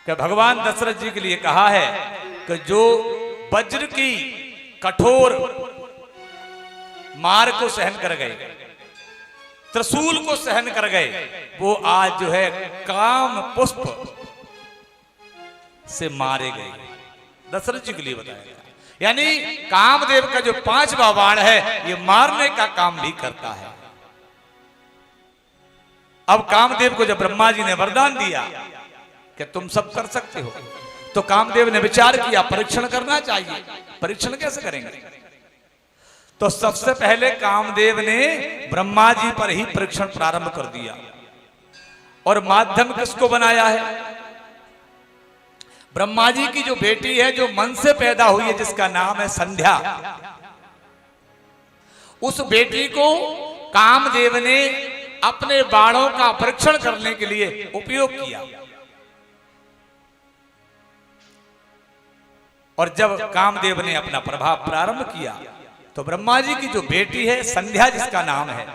कि भगवान दशरथ जी के लिए कहा है कि जो वज्र की कठोर मार को सहन कर गए, त्रिशूल को सहन कर गए, वो आज जो है काम पुष्प से मारे गए। दशरथ जी के लिए बताया गया। यानी कामदेव का जो 5वां बाण है ये मारने का काम भी करता है। अब कामदेव को जब ब्रह्मा जी ने वरदान दिया कि तुम सब कर सकते हो, तो कामदेव ने विचार किया परीक्षण करना चाहिए। परीक्षण कैसे करेंगे? तो सबसे पहले कामदेव ने ब्रह्मा जी पर ही परीक्षण प्रारंभ कर दिया। और माध्यम किसको बनाया है? ब्रह्मा जी की जो बेटी है, जो मन से पैदा हुई है, जिसका नाम है संध्या, उस बेटी को कामदेव ने अपने बाणों का परीक्षण करने के लिए उपयोग किया। और जब कामदेव ने अपना प्रभाव प्रारंभ किया तो ब्रह्मा जी की जो बेटी है संध्या, जिसका नाम है,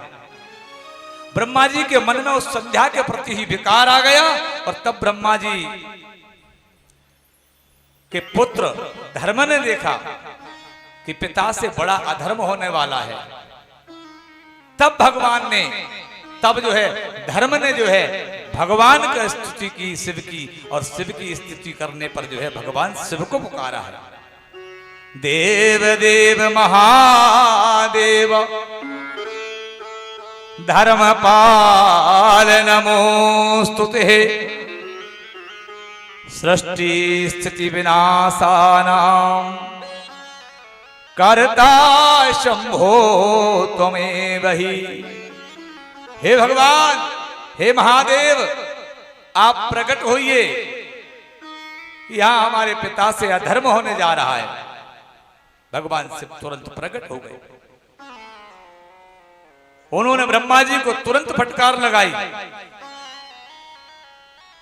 ब्रह्मा जी के मन में उस संध्या के प्रति ही विकार आ गया। और तब ब्रह्मा जी के पुत्र धर्म ने देखा कि पिता से बड़ा अधर्म होने वाला है। तब भगवान ने, तब जो है धर्म ने जो है भगवान का स्तुति की, शिव की, और शिव की स्तुति करने पर जो है भगवान शिव को पुकारा है। देव देव महादेव धर्मपाल नमोस्तुते, सृष्टि स्थिति विनाशानां कर्ता शंभो त्वमेव ही। हे भगवान, हे महादेव, आप प्रकट होइए। यहां हमारे पिता से अधर्म होने जा रहा है। भगवान शिव तुरंत प्रकट हो गए। उन्होंने ब्रह्मा जी को तुरंत फटकार लगाई।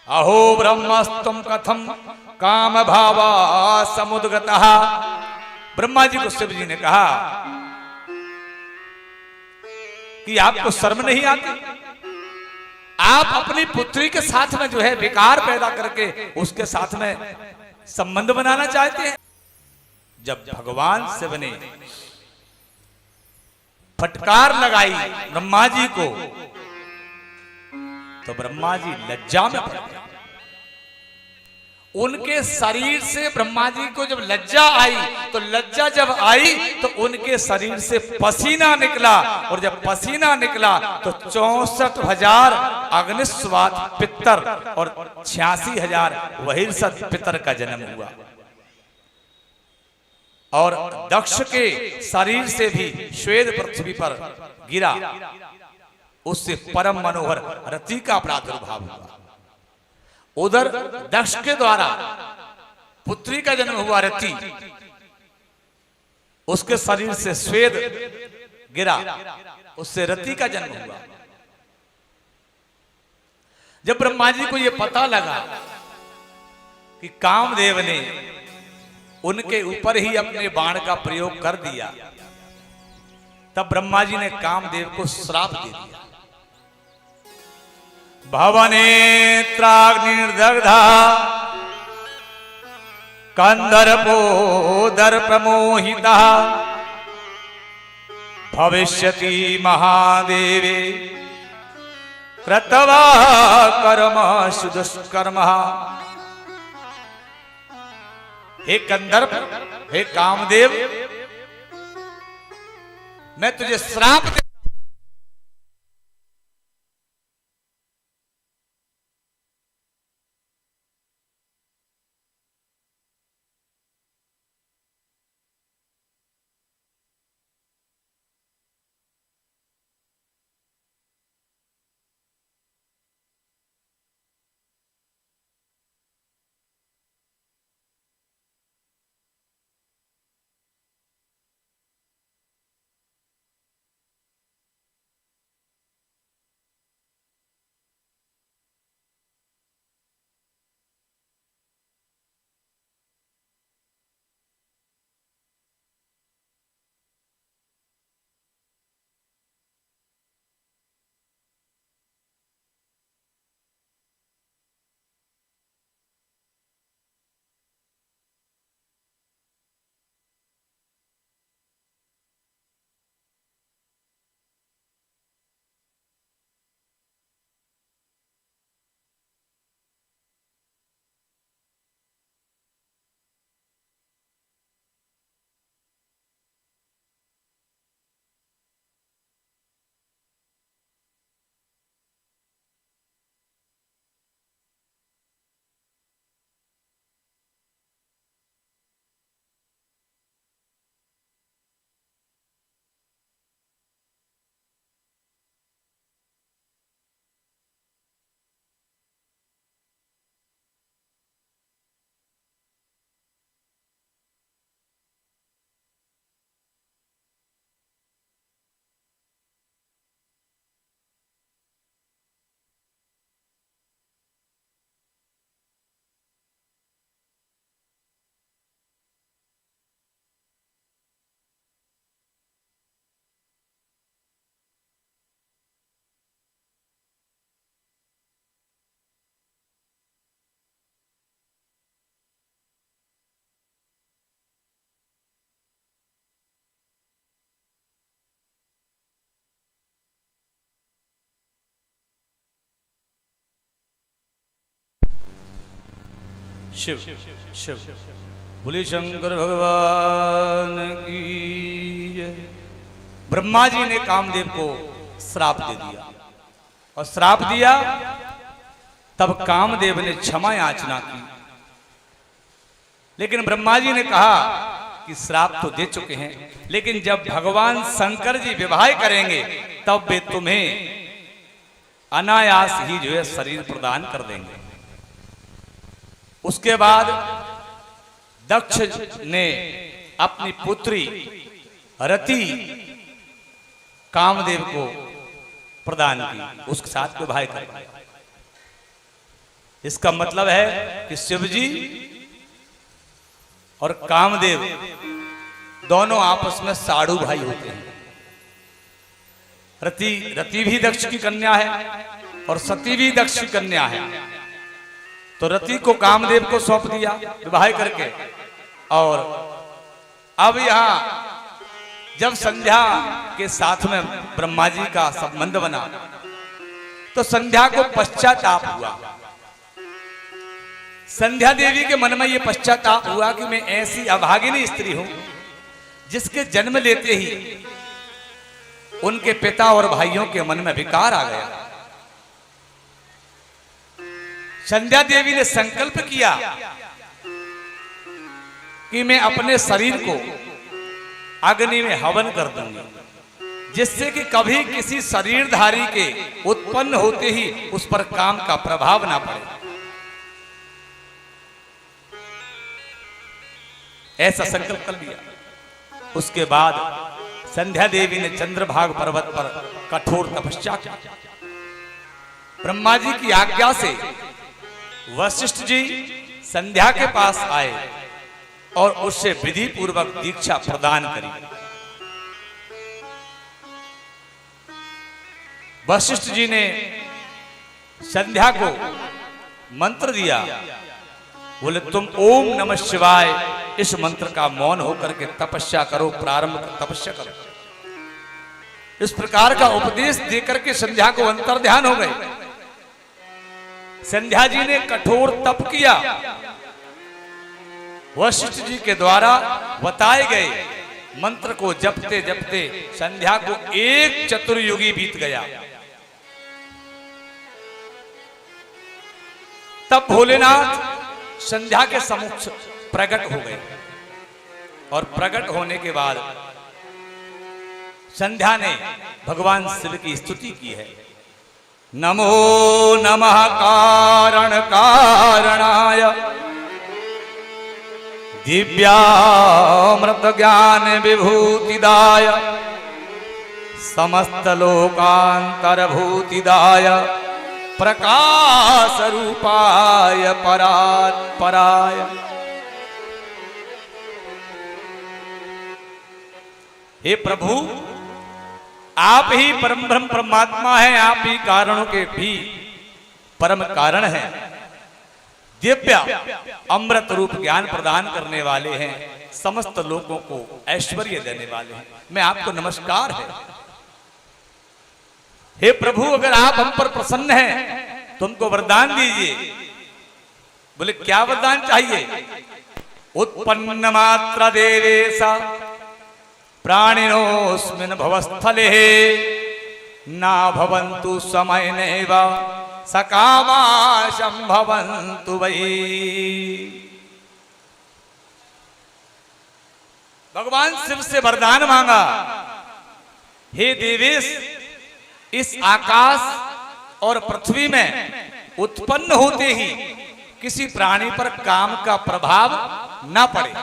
अहो ब्रह्मस्तम कथम काम भावा समुद्गतः। ब्रह्मा जी को शिव जी ने कहा कि आपको शर्म नहीं आती? आप अपनी पुत्री के साथ में जो है विकार पैदा करके उसके साथ में संबंध बनाना चाहते हैं। जब भगवान शिव ने फटकार लगाई ब्रह्मा जी को, तो ब्रह्मा जी लज्जा में पड़ गए। उनके शरीर से ब्रह्मा जी को जब लज्जा आई, तो लज्जा जब आई तो उनके शरीर से पसीना निकला। और जब पसीना निकला तो 64,000 अग्निस्वात पितर और 86,000 वहिर्सत पितर का जन्म हुआ। और दक्ष के शरीर से भी श्वेत पृथ्वी पर गिरा, उससे परम मनोहर रति का प्रादुर्भाव हुआ। उधर दक्ष के द्वारा पुत्री का जन्म हुआ रति, उसके शरीर से श्वेत गिरा, उससे रति का जन्म हुआ। जब ब्रह्मा जी को यह पता लगा कि कामदेव ने उनके ऊपर ही अपने बाण का प्रयोग कर दिया, तब ब्रह्मा जी ने कामदेव को श्राप दे दिया। भवनेत्राग्निर्दग्धा कंदर्पोदर प्रमोहिता भविष्यति महादेवे कृतवा कर्म सुदुष्कर्म। हे कंदर्प, हे कामदेव, मैं तुझे श्राप शिव शिव बोले शंकर भगवान की जय। ब्रह्मा जी ने कामदेव को श्राप दे दिया और श्राप दिया, तब कामदेव ने क्षमा याचना की। लेकिन ब्रह्मा जी ने कहा कि श्राप तो दे चुके हैं, लेकिन जब भगवान शंकर जी विवाह करेंगे तब वे तुम्हें अनायास ही जो है शरीर प्रदान कर देंगे। उसके बाद दक्ष ने अपनी पुत्री रति कामदेव को प्रदान की, उसके साथ विवाह कर। इसका मतलब है कि शिव जी और कामदेव दोनों आपस में साड़ू भाई होते हैं। रति भी दक्ष की कन्या है और सती भी दक्ष की कन्या है। तो रति को कामदेव को सौंप दिया विवाह करके। और अब यहां जब संध्या के साथ में ब्रह्मा जी का संबंध बना तो संध्या को पश्चाताप हुआ। संध्या देवी के मन में यह पश्चाताप हुआ कि मैं ऐसी अभागिनी स्त्री हूं जिसके जन्म लेते ही उनके पिता और भाइयों के मन में विकार आ गया। संध्या देवी ने संकल्प किया कि मैं अपने शरीर को अग्नि में हवन कर दूंगी, जिससे कि कभी किसी शरीरधारी के उत्पन्न होते ही उस पर काम का प्रभाव ना पड़े। ऐसा संकल्प कर लिया। उसके बाद संध्या देवी ने चंद्रभाग पर्वत पर कठोर तपस्या की। ब्रह्मा जी की आज्ञा से वशिष्ठ जी संध्या के पास आए और उससे विधि पूर्वक दीक्षा प्रदान करी। वशिष्ठ जी ने संध्या को मंत्र दिया, बोले तुम ओम नमः शिवाय इस मंत्र का मौन होकर के तपस्या करो, प्रारंभ तपस्या करो। इस प्रकार का उपदेश देकर के संध्या को अंतर ध्यान हो गए। संध्या जी ने कठोर तप किया। वशिष्ठ जी के द्वारा बताए गए मंत्र को जपते जपते संध्या को एक चतुर्युगी बीत गया। तब भोलेनाथ संध्या के सम्मुख प्रकट हो गए और प्रकट होने के बाद संध्या ने भगवान शिव की स्तुति की है। नमो नमः कारण कारणाय दिव्यामृत ज्ञान विभूतिदाय समस्त लोकांतर भूतिदाय प्रकाश रूपाय परात्पराय। हे प्रभु, आप ही परम ब्रह्म परमात्मा हैं, आप ही कारणों के भी परम कारण हैं। दिव्य अमृत रूप ज्ञान प्रदान करने वाले हैं, समस्त लोगों को ऐश्वर्य देने वाले हैं। मैं आपको नमस्कार है। हे प्रभु, अगर आप हम पर प्रसन्न हैं तो हमको वरदान दीजिए। बोले क्या वरदान चाहिए? उत्पन्न मात्र देवेशा प्राणिनोस्मिन् भवस्थले ना भवन्तु समय नैव सकामा संभवन्तु वै। भगवान शिव से वरदान मांगा, हे देवेश, इस आकाश और पृथ्वी में उत्पन्न होते ही किसी प्राणी पर काम का प्रभाव ना पड़े।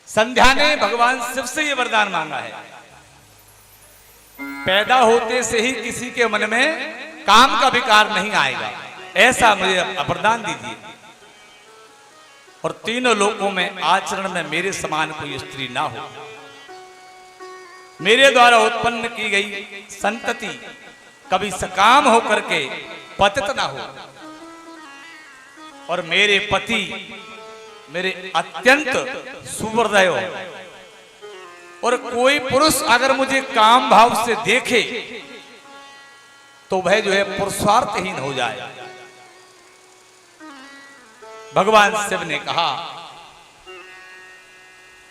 संध्या ने भगवान शिव से यह वरदान मांगा है, पैदा होते से ही किसी के मन में काम का विकार नहीं आएगा, ऐसा मुझे वरदान दीजिए। और तीनों लोकों में आचरण में मेरे समान कोई स्त्री ना हो। मेरे द्वारा उत्पन्न की गई संतति कभी सकाम होकर के पतित ना हो। और मेरे पति मेरे अत्यंत सुहृदय हो। और कोई पुरुष अगर मुझे काम भाव से देखे तो वह जो है पुरुषार्थहीन हो जाए। भगवान शिव ने कहा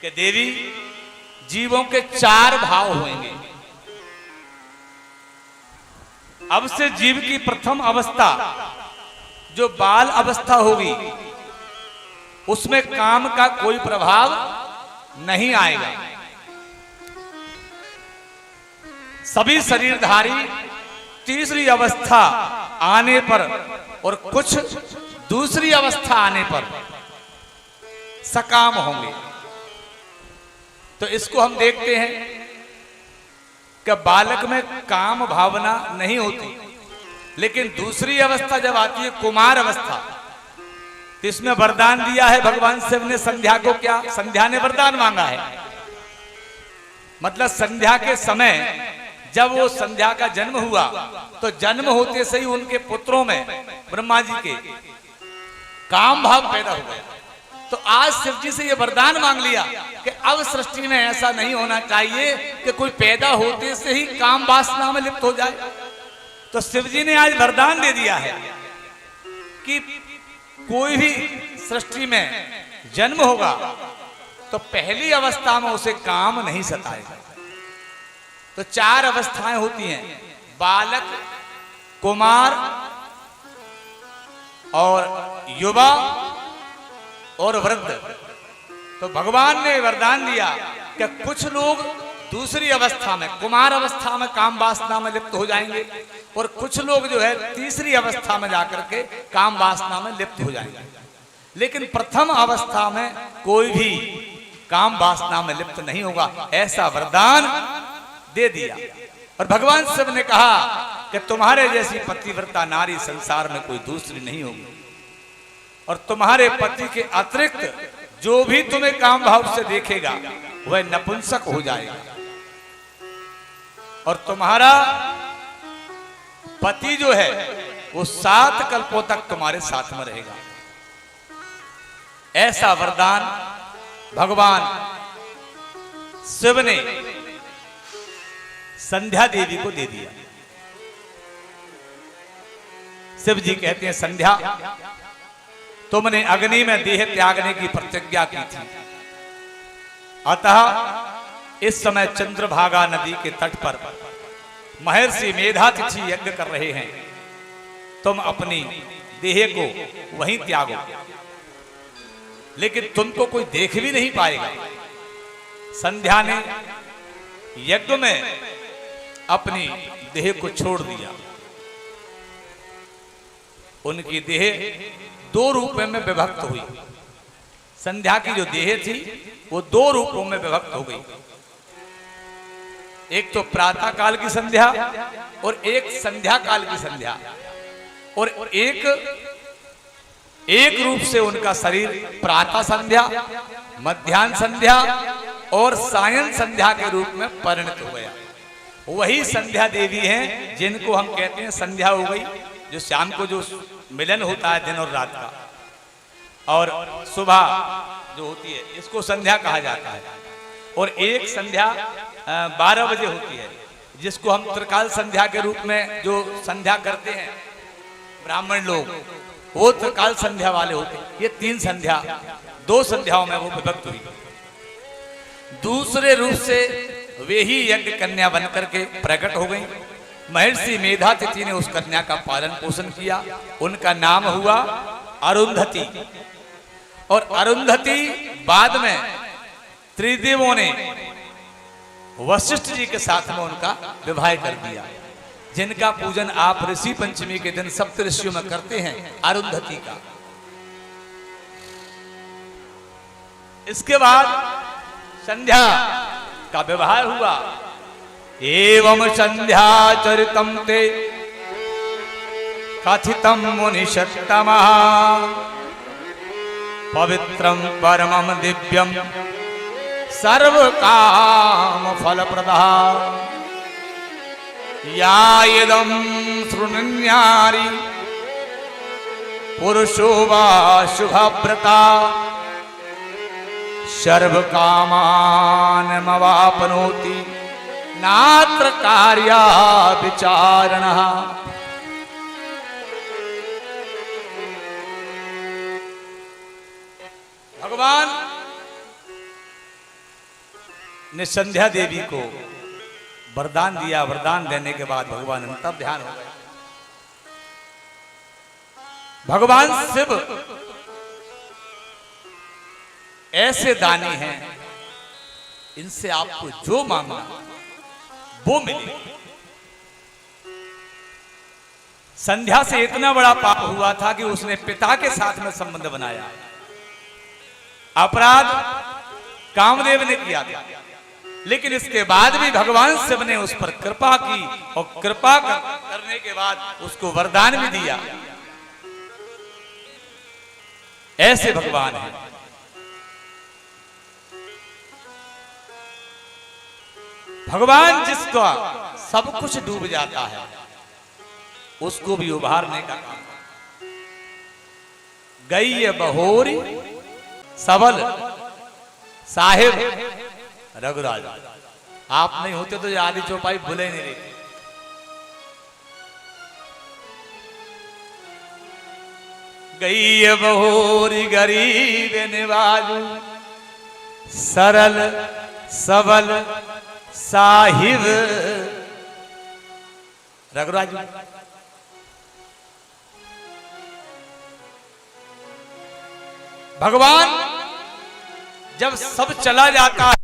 कि देवी, जीवों के 4 भाव होंगे। अब से जीव की प्रथम अवस्था जो बाल अवस्था होगी, उसमें काम का कोई प्रभाव नहीं आएगा। सभी शरीरधारी तीसरी अवस्था आने पर और कुछ दूसरी अवस्था आने पर सकाम होंगे। तो इसको हम देखते हैं कि बालक में काम भावना नहीं होती, लेकिन दूसरी अवस्था जब आती है कुमार अवस्था, तो इसमें वरदान दिया है भगवान शिव ने संध्या को। क्या संध्या ने वरदान मांगा है? मतलब संध्या के समय जब वो संध्या का जन्म हुआ, तो जन्म होते से ही उनके पुत्रों में ब्रह्मा जी के काम भाव पैदा हो गया। तो आज शिव जी से ये वरदान मांग लिया कि अब सृष्टि में ऐसा नहीं होना चाहिए कि कोई पैदा होते से ही काम वासना में लिप्त हो जाए। तो शिव जी ने आज वरदान दे दिया है कि कोई भी सृष्टि में जन्म होगा तो पहली अवस्था में उसे काम नहीं सताएगा। तो 4 अवस्थाएं होती हैं, बालक, कुमार और युवा और वृद्ध। तो भगवान ने वरदान दिया कि कुछ लोग दूसरी अवस्था में, कुमार अवस्था में काम वासना में लिप्त हो जाएंगे, और कुछ लोग जो है तीसरी अवस्था में जाकर के काम वासना में लिप्त हो जाएंगे। लेकिन प्रथम अवस्था में कोई भी काम वासना में लिप्त नहीं होगा, ऐसा वरदान दे दिया। और भगवान शिव ने कहा कि तुम्हारे जैसी पतिव्रता नारी संसार में कोई दूसरी नहीं होगी, और तुम्हारे पति के अतिरिक्त जो भी तुम्हें काम भाव से देखेगा वह नपुंसक हो जाएगा, और तुम्हारा पति जो है वो 7 कल्पों तक तुम्हारे साथ में रहेगा। ऐसा वरदान भगवान शिव ने संध्या देवी को दे दिया। शिव जी कहते हैं, संध्या, तुमने अग्नि में देह त्यागने की प्रतिज्ञा की थी, अतः इस समय चंद्रभागा नदी के तट पर महर्षि मेधातिथि यज्ञ कर रहे हैं। तुम अपनी देह को वहीं त्यागो, लेकिन तुमको कोई देख भी नहीं पाएगा। संध्या ने यज्ञ में अपनी देह को छोड़ दिया। उनकी देह 2 रूपों में विभक्त हुई। संध्या की जो देह थी वो 2 रूपों में विभक्त हो गई। एक तो प्रातः काल की संध्या और एक संध्या काल की संध्या, और एक रूप से उनका शरीर प्रातः संध्या, मध्याह्न संध्या और सायं संध्या के रूप में परिणत हो गया। वही संध्या देवी हैं जिनको हम कहते हैं संध्या हो गई, जो शाम को जो मिलन होता है दिन और रात का, और सुबह जो होती है इसको संध्या कहा जाता है। और एक संध्या 12 बजे होती है, जिसको हम त्रिकाल संध्या के रूप में जो संध्या करते हैं ब्राह्मण लोग, वो त्रिकाल संध्या वाले होते हैं। ये 3 संध्या, 2 संध्याओं में वो विभक्त हुई। दूसरे रूप से वे ही यज्ञ कन्या बनकर के प्रकट हो गई। महर्षि मेधातिथि ने उस कन्या का पालन पोषण किया। उनका नाम हुआ अरुंधति, और अरुंधति बाद में त्रिदेवों ने वशिष्ठ जी के साथ में उनका विवाह कर दिया, जिनका पूजन आप ऋषि पंचमी के दिन सप्त ऋषियों में करते हैं, अरुंधति का। इसके बाद संध्या का विवाह हुआ। एवं संध्या चरितम ते कथितम मुनिषत्तमः पवित्रम परमम दिव्यम सर्व काम फलप्रदः या इदं शृणुन्यारी पुरुषो वा शुभव्रता सर्व कामान मवापनोति नात्र कार्या विचारण। भगवान ने संध्या देवी को वरदान दिया। वरदान देने के बाद भगवान अंतर ध्यान हो गए। भगवान शिव ऐसे दानी हैं, इनसे आपको जो मांगना वो मिले। संध्या से इतना बड़ा पाप हुआ था कि उसने पिता के साथ में संबंध बनाया। अपराध कामदेव ने किया था, लेकिन इसके बाद भी भगवान शिव ने उस पर कृपा की और कृपा करने के बाद उसको वरदान भी दिया। ऐसे भगवान हैं। भगवान जिसका सब कुछ डूब जाता है उसको भी उभारने का काम। गई बहोरी सबल साहिब रघुराज। आप नहीं होते तो ये आदि चौपाई भूले नहीं रहती। गई बहोरी गरीब निवाजू सरल सबल साहिब रघुराज। भगवान जब सब चला जाता है